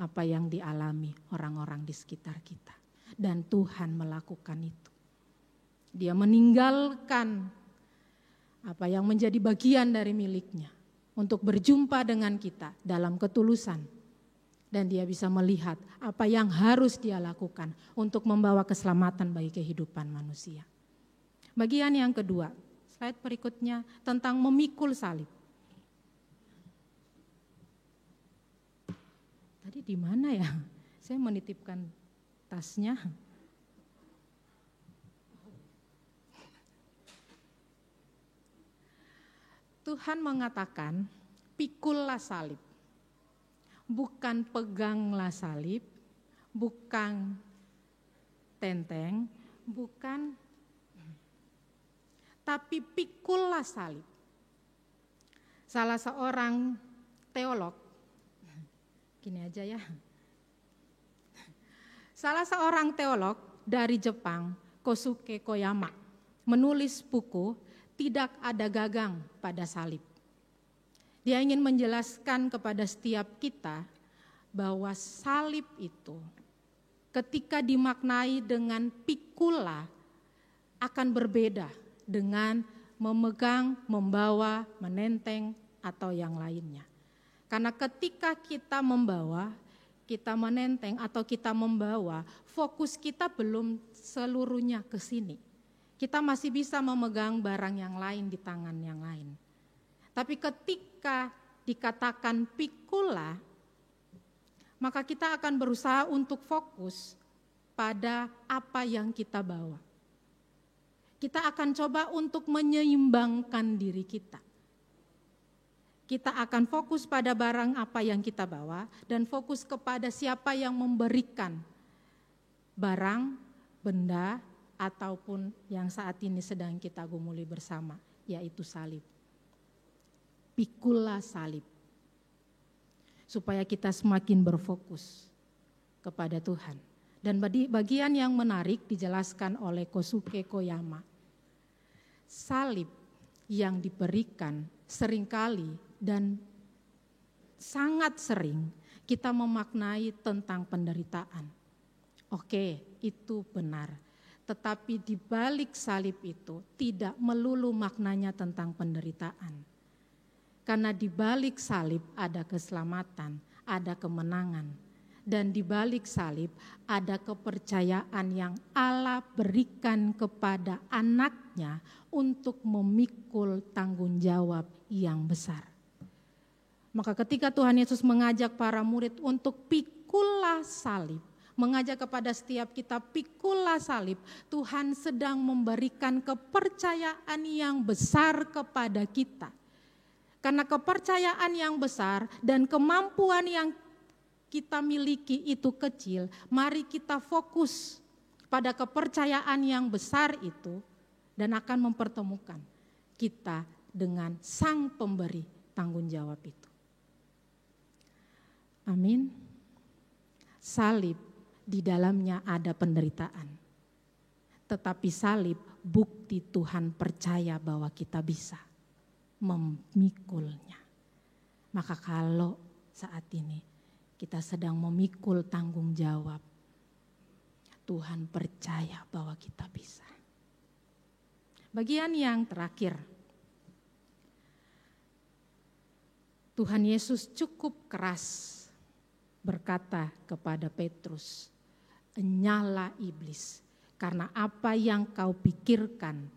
apa yang dialami orang-orang di sekitar kita. Dan Tuhan melakukan itu. Dia meninggalkan apa yang menjadi bagian dari miliknya untuk berjumpa dengan kita dalam ketulusan. Dan dia bisa melihat apa yang harus dia lakukan untuk membawa keselamatan bagi kehidupan manusia. Bagian yang kedua, slide berikutnya tentang memikul salib. Tadi di mana ya? Saya menitipkan tasnya. Tuhan mengatakan, pikullah salib. Bukan peganglah salib, bukan tenteng, bukan, tapi pikullah salib. Salah seorang teolog, gini aja ya, Salah seorang teolog dari Jepang, Kosuke Koyama, menulis buku Tidak Ada Gagang pada Salib. Dia ingin menjelaskan kepada setiap kita bahwa salib itu ketika dimaknai dengan pikula akan berbeda dengan memegang, membawa, menenteng, atau yang lainnya. Karena ketika kita membawa, kita menenteng atau kita membawa, fokus kita belum seluruhnya ke sini. Kita masih bisa memegang barang yang lain di tangan yang lain. Tapi ketika dikatakan pikula, maka kita akan berusaha untuk fokus pada apa yang kita bawa. Kita akan coba untuk menyeimbangkan diri kita. Kita akan fokus pada barang apa yang kita bawa dan fokus kepada siapa yang memberikan barang, benda, ataupun yang saat ini sedang kita gumuli bersama, yaitu salib. Pikula salib. Supaya kita semakin berfokus kepada Tuhan. Dan bagian yang menarik dijelaskan oleh Kosuke Koyama. Salib yang diberikan seringkali dan sangat sering kita memaknai tentang penderitaan. Oke, itu benar. Tetapi di balik salib itu tidak melulu maknanya tentang penderitaan. Karena di balik salib ada keselamatan, ada kemenangan. Dan di balik salib ada kepercayaan yang Allah berikan kepada anaknya untuk memikul tanggung jawab yang besar. Maka ketika Tuhan Yesus mengajak para murid untuk pikulah salib, mengajak kepada setiap kita pikulah salib, Tuhan sedang memberikan kepercayaan yang besar kepada kita. Karena kepercayaan yang besar dan kemampuan yang kita miliki itu kecil, mari kita fokus pada kepercayaan yang besar itu dan akan mempertemukan kita dengan Sang Pemberi tanggung jawab itu. Amin. Salib di dalamnya ada penderitaan. Tetapi salib bukti Tuhan percaya bahwa kita bisa memikulnya. Maka kalau saat ini kita sedang memikul tanggung jawab, Tuhan percaya bahwa kita bisa. Bagian yang terakhir, Tuhan Yesus cukup keras berkata kepada Petrus, "Enyahlah iblis, karena apa yang kau pikirkan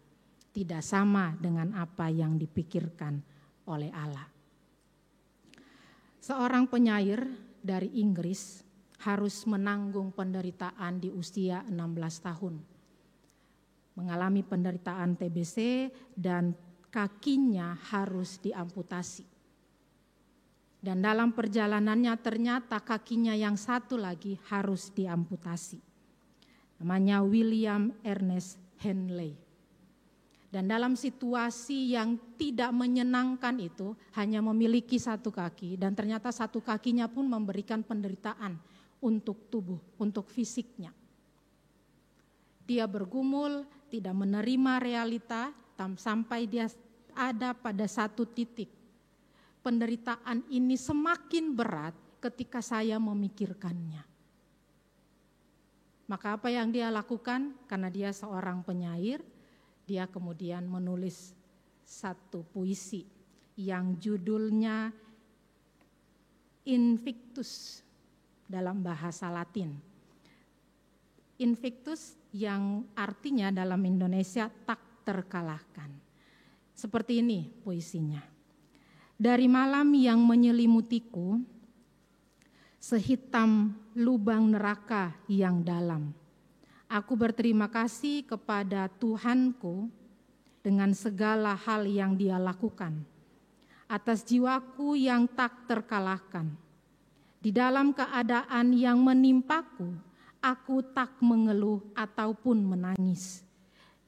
tidak sama dengan apa yang dipikirkan oleh Allah." Seorang penyair dari Inggris harus menanggung penderitaan di usia 16 tahun. Mengalami penderitaan TBC dan kakinya harus diamputasi. Dan dalam perjalanannya ternyata kakinya yang satu lagi harus diamputasi. Namanya William Ernest Henley. Dan dalam situasi yang tidak menyenangkan itu hanya memiliki satu kaki dan ternyata satu kakinya pun memberikan penderitaan untuk tubuh, untuk fisiknya. Dia bergumul, tidak menerima realita sampai dia ada pada satu titik. Penderitaan ini semakin berat ketika saya memikirkannya. Maka apa yang dia lakukan? Karena dia seorang penyair, dia kemudian menulis satu puisi yang judulnya Invictus dalam bahasa Latin. Invictus yang artinya dalam Indonesia tak terkalahkan. Seperti ini puisinya. Dari malam yang menyelimutiku, sehitam lubang neraka yang dalam. Aku berterima kasih kepada Tuhanku dengan segala hal yang Dia lakukan, atas jiwaku yang tak terkalahkan. Di dalam keadaan yang menimpaku, aku tak mengeluh ataupun menangis.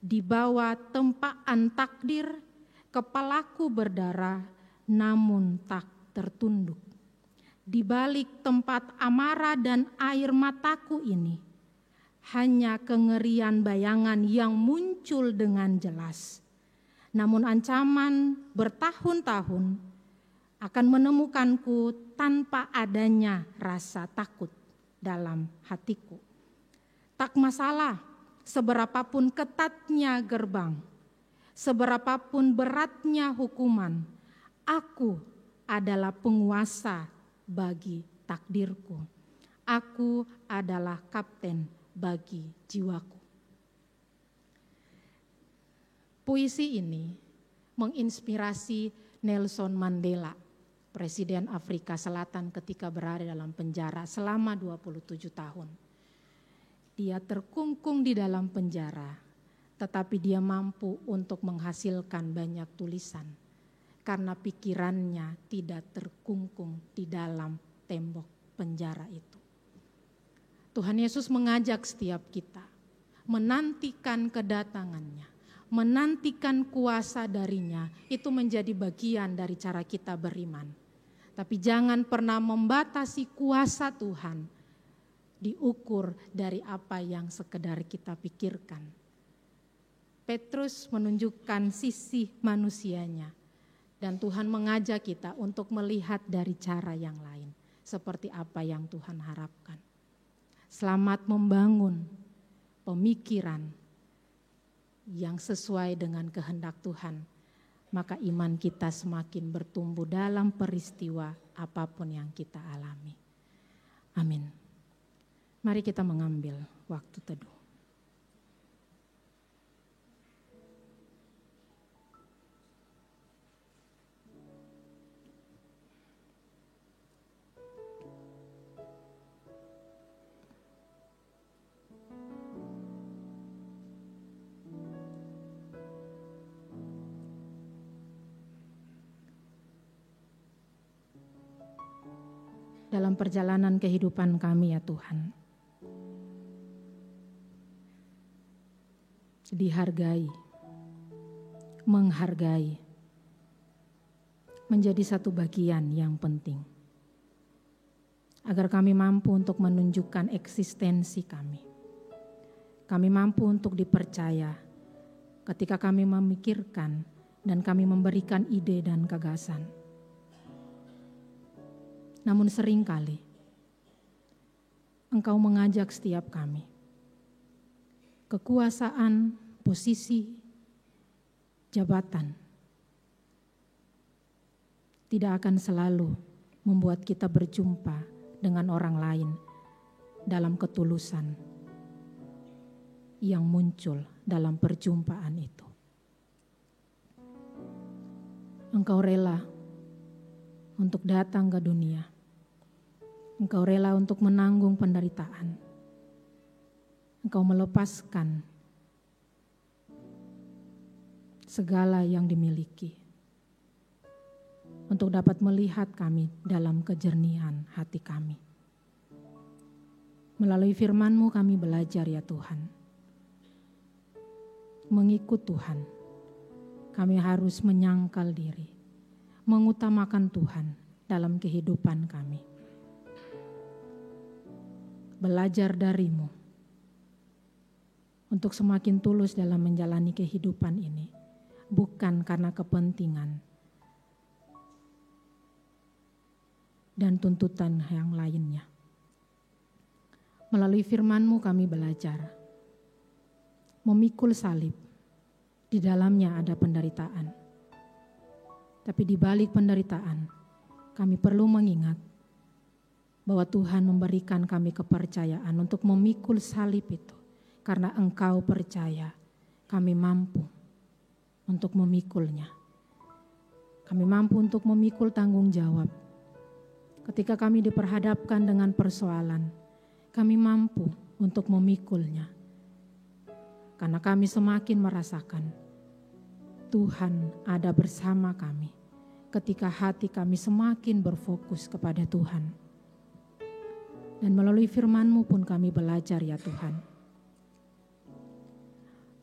Di bawah tempaan takdir, kepalaku berdarah, namun tak tertunduk. Di balik tempat amarah dan air mataku ini, hanya kengerian bayangan yang muncul dengan jelas. Namun ancaman bertahun-tahun akan menemukanku tanpa adanya rasa takut dalam hatiku. Tak masalah seberapapun ketatnya gerbang, seberapapun beratnya hukuman, aku adalah penguasa bagi takdirku. Aku adalah kapten bagi jiwaku. Puisi ini menginspirasi Nelson Mandela, Presiden Afrika Selatan ketika berada dalam penjara selama 27 tahun. Dia terkungkung di dalam penjara, tetapi dia mampu untuk menghasilkan banyak tulisan karena pikirannya tidak terkungkung di dalam tembok penjara itu. Tuhan Yesus mengajak setiap kita menantikan kedatangannya, menantikan kuasa darinya. Itu menjadi bagian dari cara kita beriman. Tapi jangan pernah membatasi kuasa Tuhan diukur dari apa yang sekedar kita pikirkan. Petrus menunjukkan sisi manusianya dan Tuhan mengajak kita untuk melihat dari cara yang lain seperti apa yang Tuhan harapkan. Selamat membangun pemikiran yang sesuai dengan kehendak Tuhan, maka iman kita semakin bertumbuh dalam peristiwa apapun yang kita alami. Amin. Mari kita mengambil waktu teduh. Dalam perjalanan kehidupan kami ya Tuhan, dihargai, menghargai, menjadi satu bagian yang penting. Agar kami mampu untuk menunjukkan eksistensi kami. Kami mampu untuk dipercaya ketika kami memikirkan dan kami memberikan ide dan gagasan. Namun seringkali Engkau mengajak setiap kami. Kekuasaan, posisi, jabatan tidak akan selalu membuat kita berjumpa dengan orang lain dalam ketulusan yang muncul dalam perjumpaan itu. Engkau rela untuk datang ke dunia. Engkau rela untuk menanggung penderitaan. Engkau melepaskan segala yang dimiliki untuk dapat melihat kami dalam kejernihan hati kami. Melalui firman-Mu kami belajar ya Tuhan. Mengikut Tuhan, kami harus menyangkal diri, mengutamakan Tuhan dalam kehidupan kami. Belajar dari-Mu untuk semakin tulus dalam menjalani kehidupan ini, bukan karena kepentingan dan tuntutan yang lainnya. Melalui firman-Mu kami belajar memikul salib, di dalamnya ada penderitaan. Tapi di balik penderitaan, kami perlu mengingat bahwa Tuhan memberikan kami kepercayaan untuk memikul salib itu. Karena Engkau percaya, kami mampu untuk memikulnya. Kami mampu untuk memikul tanggung jawab. Ketika kami diperhadapkan dengan persoalan, kami mampu untuk memikulnya. Karena kami semakin merasakan Tuhan ada bersama kami ketika hati kami semakin berfokus kepada Tuhan. Dan melalui firman-Mu pun kami belajar ya Tuhan.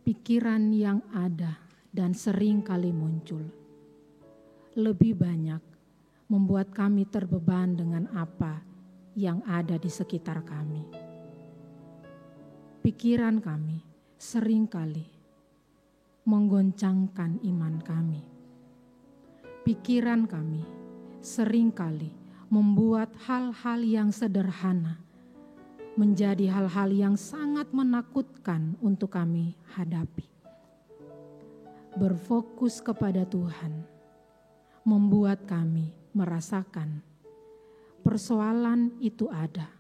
Pikiran yang ada dan sering kali muncul lebih banyak membuat kami terbeban dengan apa yang ada di sekitar kami. pikiran kami seringkali menggoncangkan iman kami. Pikiran kami seringkali membuat hal-hal yang sederhana menjadi hal-hal yang sangat menakutkan untuk kami hadapi. Berfokus kepada Tuhan membuat kami merasakan persoalan itu ada.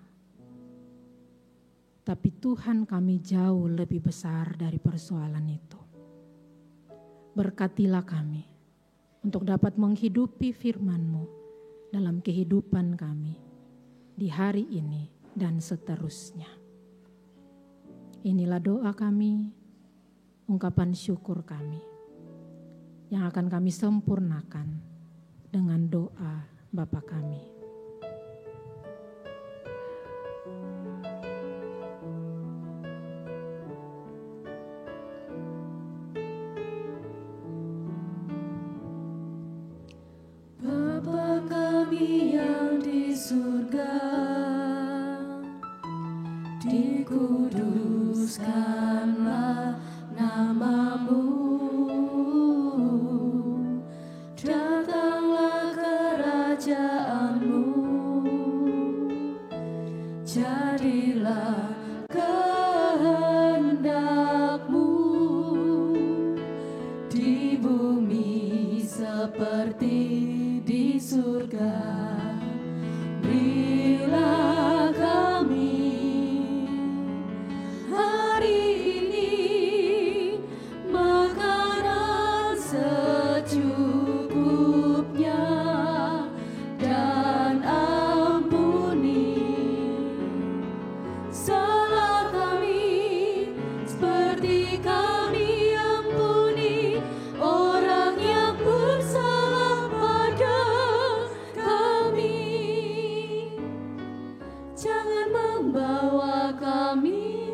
Tapi Tuhan kami jauh lebih besar dari persoalan itu. Berkatilah kami untuk dapat menghidupi firman-Mu dalam kehidupan kami di hari ini dan seterusnya. Inilah doa kami, ungkapan syukur kami, yang akan kami sempurnakan dengan doa Bapa kami. Bapa kami yang di surga, dikuduskanlah nama-Mu, datanglah kerajaan-Mu, jadilah kehendak-Mu di bumi seperti di surga. Berilah kami hari ini makanan secukupnya, dan ampuni salah kami seperti kami ampuni orang yang bersalah pada kami. Jangan membawa kami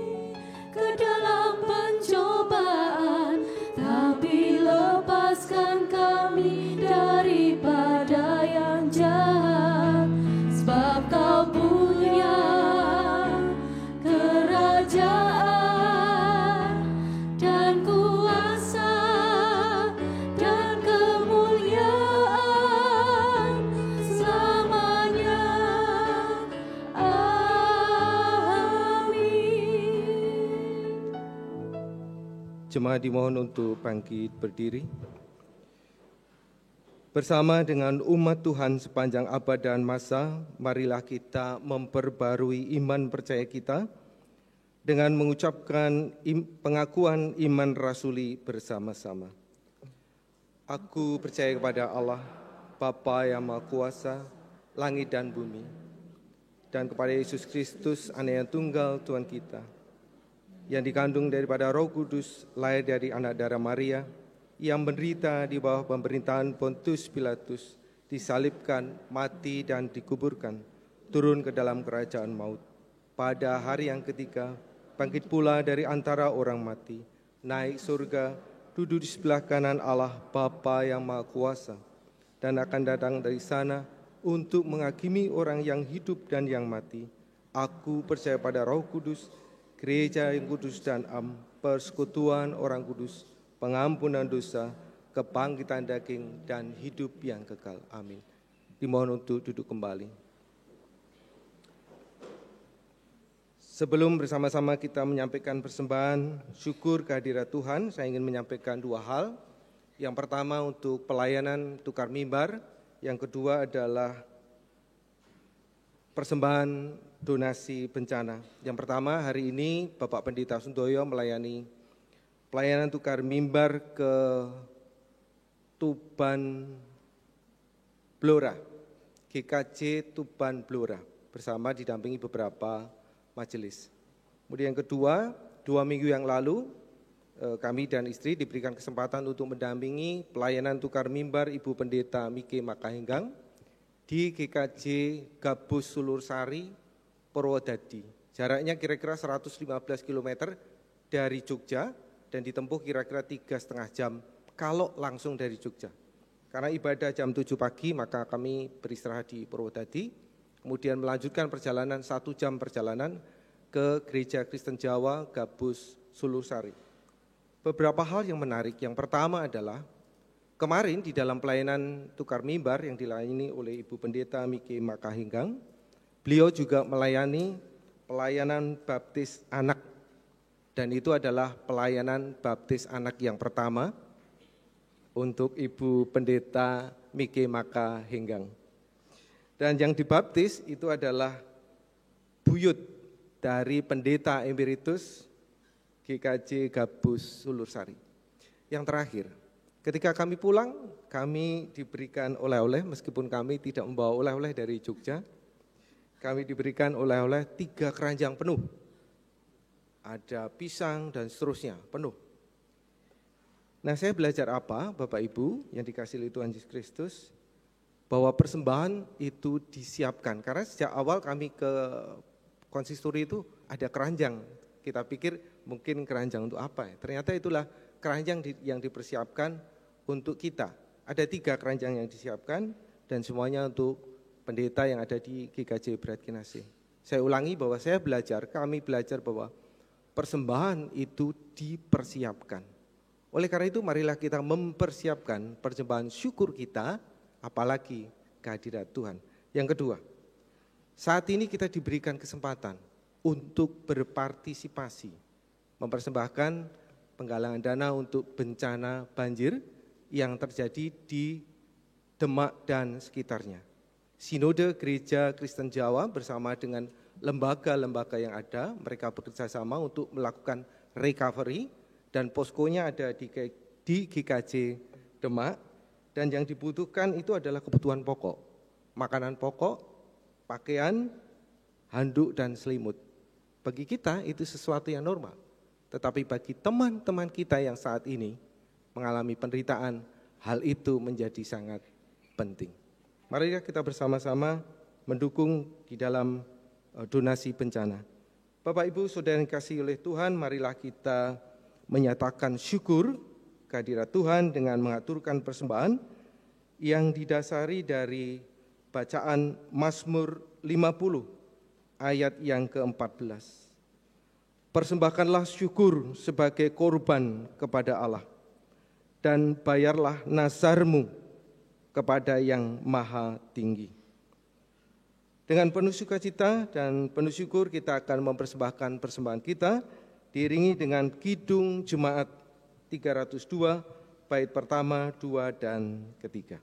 ke dalam pencobaan, tapi lepaskan kami daripada yang jahat. Sebab Kau punya kerajaan dan kuasa dan kemuliaan selamanya. Amin. Jemaat dimohon untuk bangkit berdiri. Bersama dengan umat Tuhan sepanjang abad dan masa, marilah kita memperbarui iman percaya kita dengan mengucapkan pengakuan iman rasuli bersama-sama. Aku percaya kepada Allah, Bapa yang Maha Kuasa, langit dan bumi, dan kepada Yesus Kristus, Anak yang tunggal Tuhan kita, yang dikandung daripada Roh Kudus, lahir dari anak darah Maria, yang menderita di bawah pemerintahan Pontius Pilatus, disalibkan, mati dan dikuburkan, turun ke dalam kerajaan maut. Pada hari yang ketiga, bangkit pula dari antara orang mati, naik surga, duduk di sebelah kanan Allah Bapa yang Maha Kuasa, dan akan datang dari sana untuk menghakimi orang yang hidup dan yang mati. Aku percaya pada Roh Kudus, gereja yang kudus dan persekutuan orang kudus, pengampunan dosa, kebangkitan daging, dan hidup yang kekal. Amin. Dimohon untuk duduk kembali. Sebelum bersama-sama kita menyampaikan persembahan syukur kehadirat Tuhan, saya ingin menyampaikan dua hal. Yang pertama untuk pelayanan tukar mimbar, yang kedua adalah persembahan donasi bencana. Yang pertama, hari ini Bapak Pendeta Sundoyo melayani pelayanan tukar mimbar ke Tuban Blora, GKJ Tuban Blora, bersama didampingi beberapa majelis. Kemudian yang kedua, 2 minggu yang lalu kami dan istri diberikan kesempatan untuk mendampingi pelayanan tukar mimbar Ibu Pendeta Mike Makahenggang di GKJ Gabus Sulursari, Purwodadi. Jaraknya kira-kira 115 km dari Jogja dan ditempuh kira-kira 3,5 jam kalau langsung dari Jogja. Karena ibadah jam 7 pagi maka kami beristirahat di Purwodadi, kemudian melanjutkan perjalanan 1 jam perjalanan ke Gereja Kristen Jawa Gabus Sulursari. Beberapa hal yang menarik. Yang pertama adalah kemarin di dalam pelayanan tukar mimbar yang dilayani oleh Ibu Pendeta Miki Makahinggang, beliau juga melayani pelayanan baptis anak. Dan itu adalah pelayanan baptis anak yang pertama untuk Ibu Pendeta Miki Makahinggang. Dan yang dibaptis itu adalah buyut dari Pendeta Emeritus GKJ Gabus Sulursari. Yang terakhir, ketika kami pulang, kami diberikan oleh-oleh, meskipun kami tidak membawa oleh-oleh dari Jogja, kami diberikan oleh-oleh 3 keranjang penuh. Ada pisang dan seterusnya, penuh. Nah, saya belajar apa, Bapak Ibu yang dikasihi Tuhan Yesus Kristus, bahwa persembahan itu disiapkan. Karena sejak awal kami ke konsistori itu ada keranjang. Kita pikir mungkin keranjang untuk apa ya? Ternyata itulah keranjang yang dipersiapkan untuk kita. Ada 3 keranjang yang disiapkan dan semuanya untuk pendeta yang ada di GKJ Berat Kinasih. Saya ulangi bahwa kami belajar bahwa persembahan itu dipersiapkan. Oleh karena itu marilah kita mempersiapkan persembahan syukur kita, apalagi kehadirat Tuhan. Yang kedua, saat ini kita diberikan kesempatan untuk berpartisipasi, mempersembahkan penggalangan dana untuk bencana banjir yang terjadi di Demak dan sekitarnya. Sinode Gereja Kristen Jawa bersama dengan lembaga-lembaga yang ada, mereka bekerja sama untuk melakukan recovery dan poskonya ada di GKJ Demak. Dan yang dibutuhkan itu adalah kebutuhan pokok, makanan pokok, pakaian, handuk, dan selimut. Bagi kita itu sesuatu yang normal. Tetapi bagi teman-teman kita yang saat ini mengalami penderitaan, hal itu menjadi sangat penting. Mari kita bersama-sama mendukung di dalam donasi bencana. Bapak Ibu Saudara yang dikasihi oleh Tuhan, marilah kita menyatakan syukur kehadirat Tuhan dengan mengaturkan persembahan yang didasari dari bacaan Mazmur 50 ayat yang ke-14. Persembahkanlah syukur sebagai korban kepada Allah dan bayarlah nazarmu kepada yang maha tinggi. Dengan penuh sukacita dan penuh syukur kita akan mempersembahkan persembahan kita diiringi dengan Kidung Jemaat 302 bait pertama, 2 dan ketiga.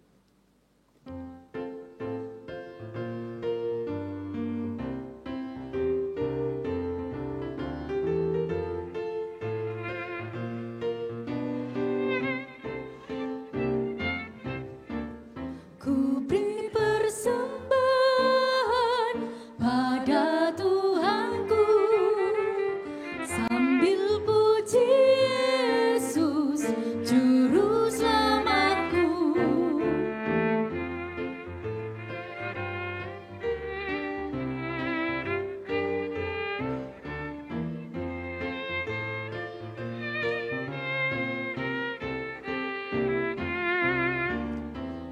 Ku beri persembahan pada Tuhanku sambil puji Yesus Juru Selamatku.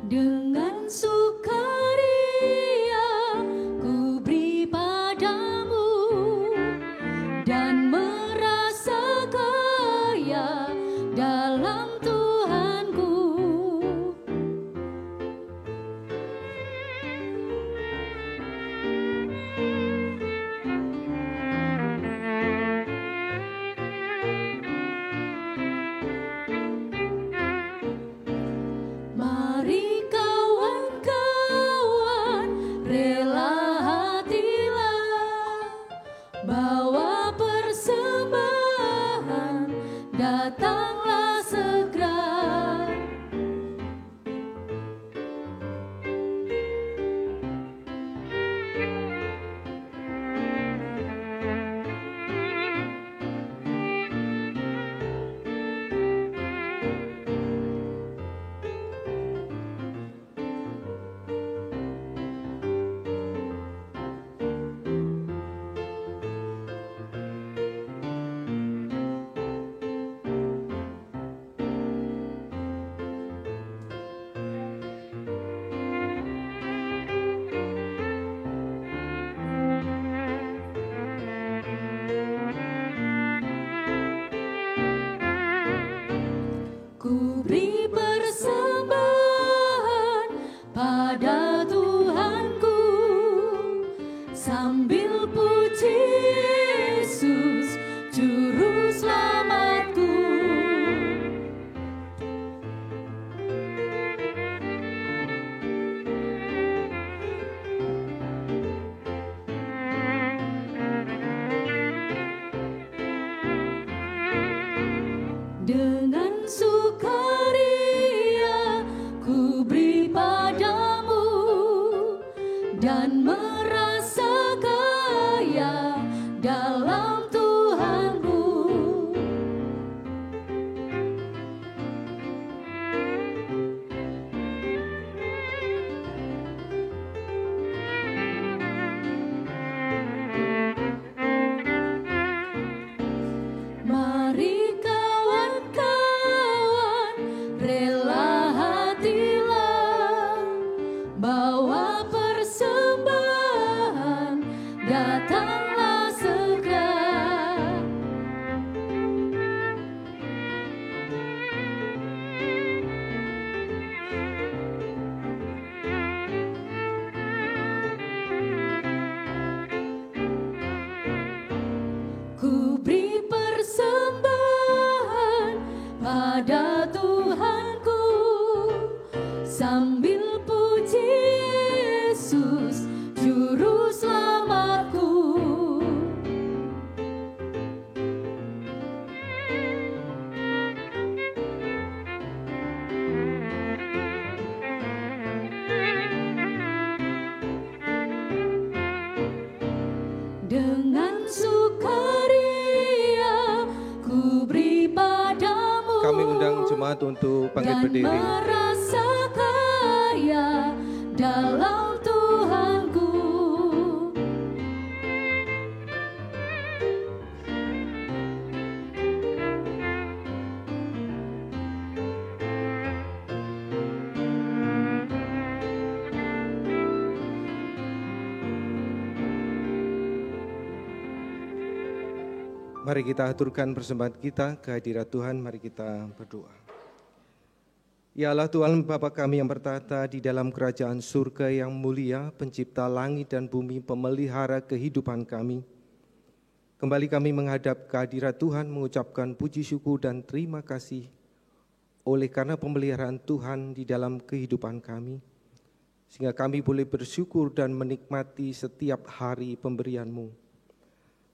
Dengan sukaria ku beri padamu dan merasa kaya dalam Tuhanku. Mari kawan-kawan, rela hatilah, bawa persembahan, datanglah segera. dalam Tuhanku. Mari kawan-kawan, rela hatilah, bawa persembahan, datanglah segera. Ku beri persembahan pada Tuhanku, sambil puji Yesus Juru Selamatku. Dengan sukaria ku beri padamu, Kami undang jemaat untuk bangkit dan berdiri. merasa kaya dalam Tuhanku. Mari kita aturkan persembahan kita ke hadirat Tuhan, mari kita berdoa. Ya Allah Tuhan Bapa kami yang bertata di dalam kerajaan surga yang mulia, pencipta langit dan bumi, pemelihara kehidupan kami. Kembali kami menghadap ke hadirat Tuhan mengucapkan puji syukur dan terima kasih oleh karena pemeliharaan Tuhan di dalam kehidupan kami. Sehingga kami boleh bersyukur dan menikmati setiap hari pemberian-Mu.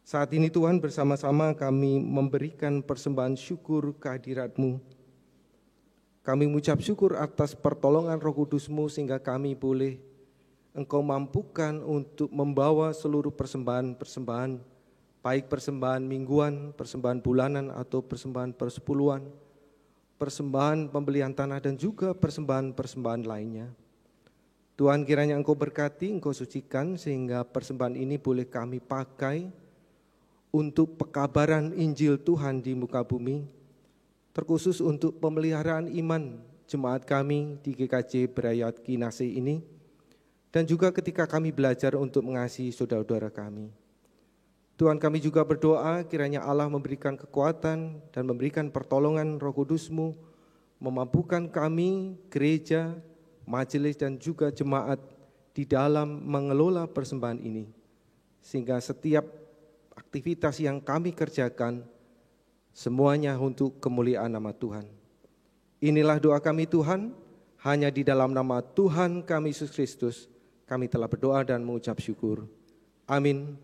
Saat ini Tuhan bersama-sama kami memberikan persembahan syukur kehadirat-Mu. Kami mengucap syukur atas pertolongan Roh Kudus-Mu sehingga kami boleh Engkau mampukan untuk membawa seluruh persembahan-persembahan, baik persembahan mingguan, persembahan bulanan atau persembahan persepuluhan, persembahan pembelian tanah dan juga persembahan-persembahan lainnya. Tuhan kiranya Engkau berkati, Engkau sucikan sehingga persembahan ini boleh kami pakai untuk pekabaran Injil Tuhan di muka bumi, terkhusus untuk pemeliharaan iman jemaat kami di GKJ Berayat Kinasih ini, dan juga ketika kami belajar untuk mengasihi saudara-saudara kami. Tuhan kami juga berdoa kiranya Allah memberikan kekuatan dan memberikan pertolongan Roh Kudus-Mu, memampukan kami, gereja, majelis dan juga jemaat di dalam mengelola persembahan ini, sehingga setiap aktivitas yang kami kerjakan semuanya untuk kemuliaan nama Tuhan. Inilah doa kami Tuhan, hanya di dalam nama Tuhan kami Yesus Kristus kami telah berdoa dan mengucap syukur. Amin.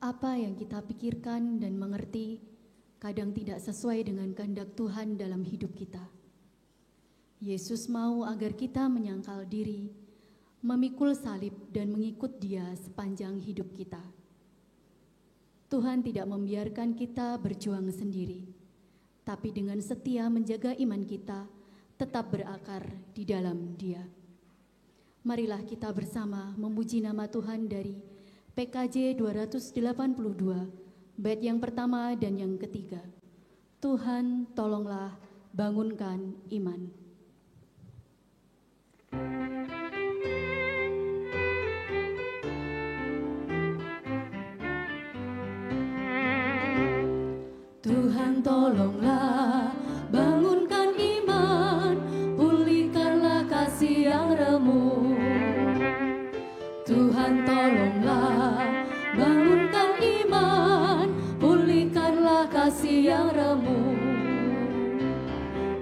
Apa yang kita pikirkan dan mengerti kadang tidak sesuai dengan kehendak Tuhan dalam hidup kita. Yesus mau agar kita menyangkal diri, memikul salib dan mengikut Dia sepanjang hidup kita. Tuhan tidak membiarkan kita berjuang sendiri, tapi dengan setia menjaga iman kita tetap berakar di dalam Dia. Marilah kita bersama memuji nama Tuhan dari PKJ 282, bait yang pertama dan yang ketiga. Tuhan tolonglah bangunkan iman. Tuhan tolonglah bangunkan iman, pulihkanlah kasih yang remuk. Tuhan tolonglah bangunkan iman, pulihkanlah kasih yang remuk.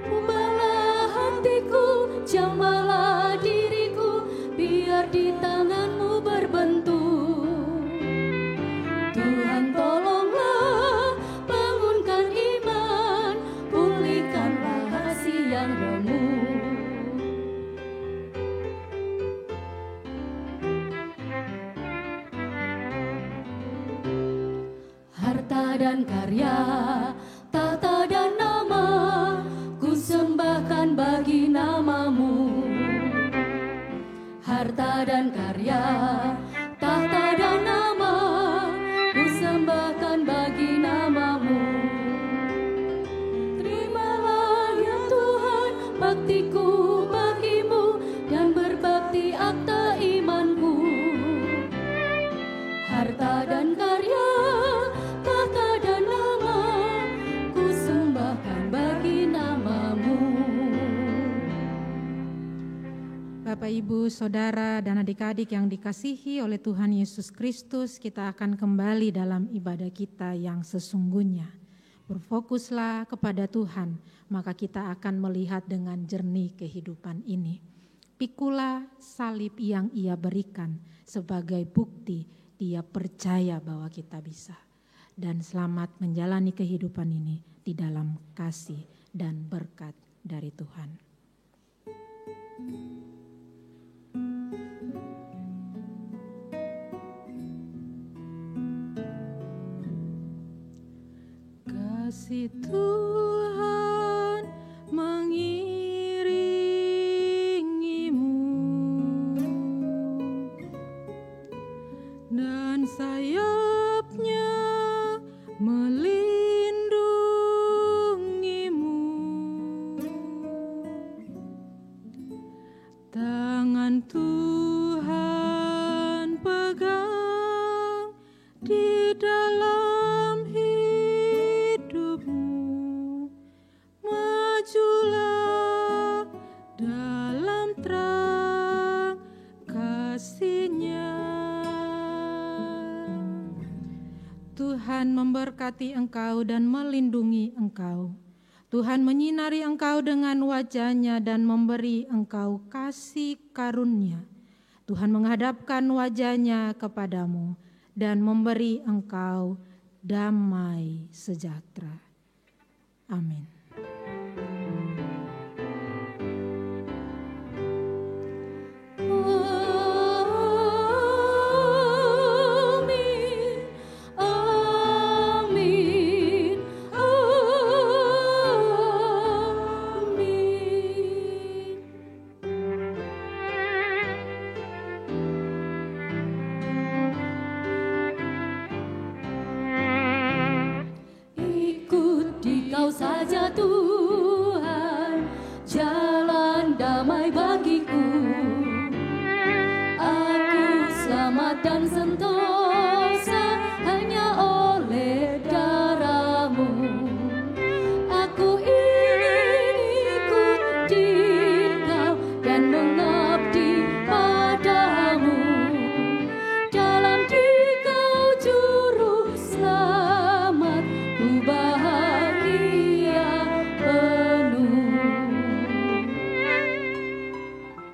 Ubahlah hatiku, jamahlah Harta dan karya, tata dan nama, ku sembahkan bagi namamu. Harta dan karya, tata dan nama, ku sembahkan bagi namamu. Terimalah ya Tuhan baktiku bagimu, dan berbakti akta imanku. Harta dan karya, tata dan nama, ku sembahkan bagi namamu. Bapak, Ibu, Saudara, dan adik-adik yang dikasihi oleh Tuhan Yesus Kristus, kita akan kembali dalam ibadah kita yang sesungguhnya. Berfokuslah kepada Tuhan, maka kita akan melihat dengan jernih kehidupan ini. Pikulah salib yang Ia berikan sebagai bukti Dia percaya bahwa kita bisa. Dan selamat menjalani kehidupan ini di dalam kasih dan berkat dari Tuhan. Kasih Tuhan mengiringimu, dan sayapnya melindungimu. Tangan Tuhan pegang di dalam hidupmu. Majulah dalam terang kasih-Nya. Tuhan memberkati engkau dan melindungi engkau. Tuhan menyinari engkau dengan wajah-Nya dan memberi engkau kasih karunia. Tuhan menghadapkan wajah-Nya kepadamu dan memberi engkau damai sejahtera. Amin. Saja Tuhan, jalan damai bagiku. Aku selamat dan sentosa hanya oleh darah-Mu. Aku ingin ikut Engkau dan mengabdi padamu. Dalam Dikau juru selamat, ku bahagia penuh.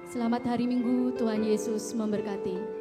Selamat hari Minggu, Tuhan Yesus memberkati.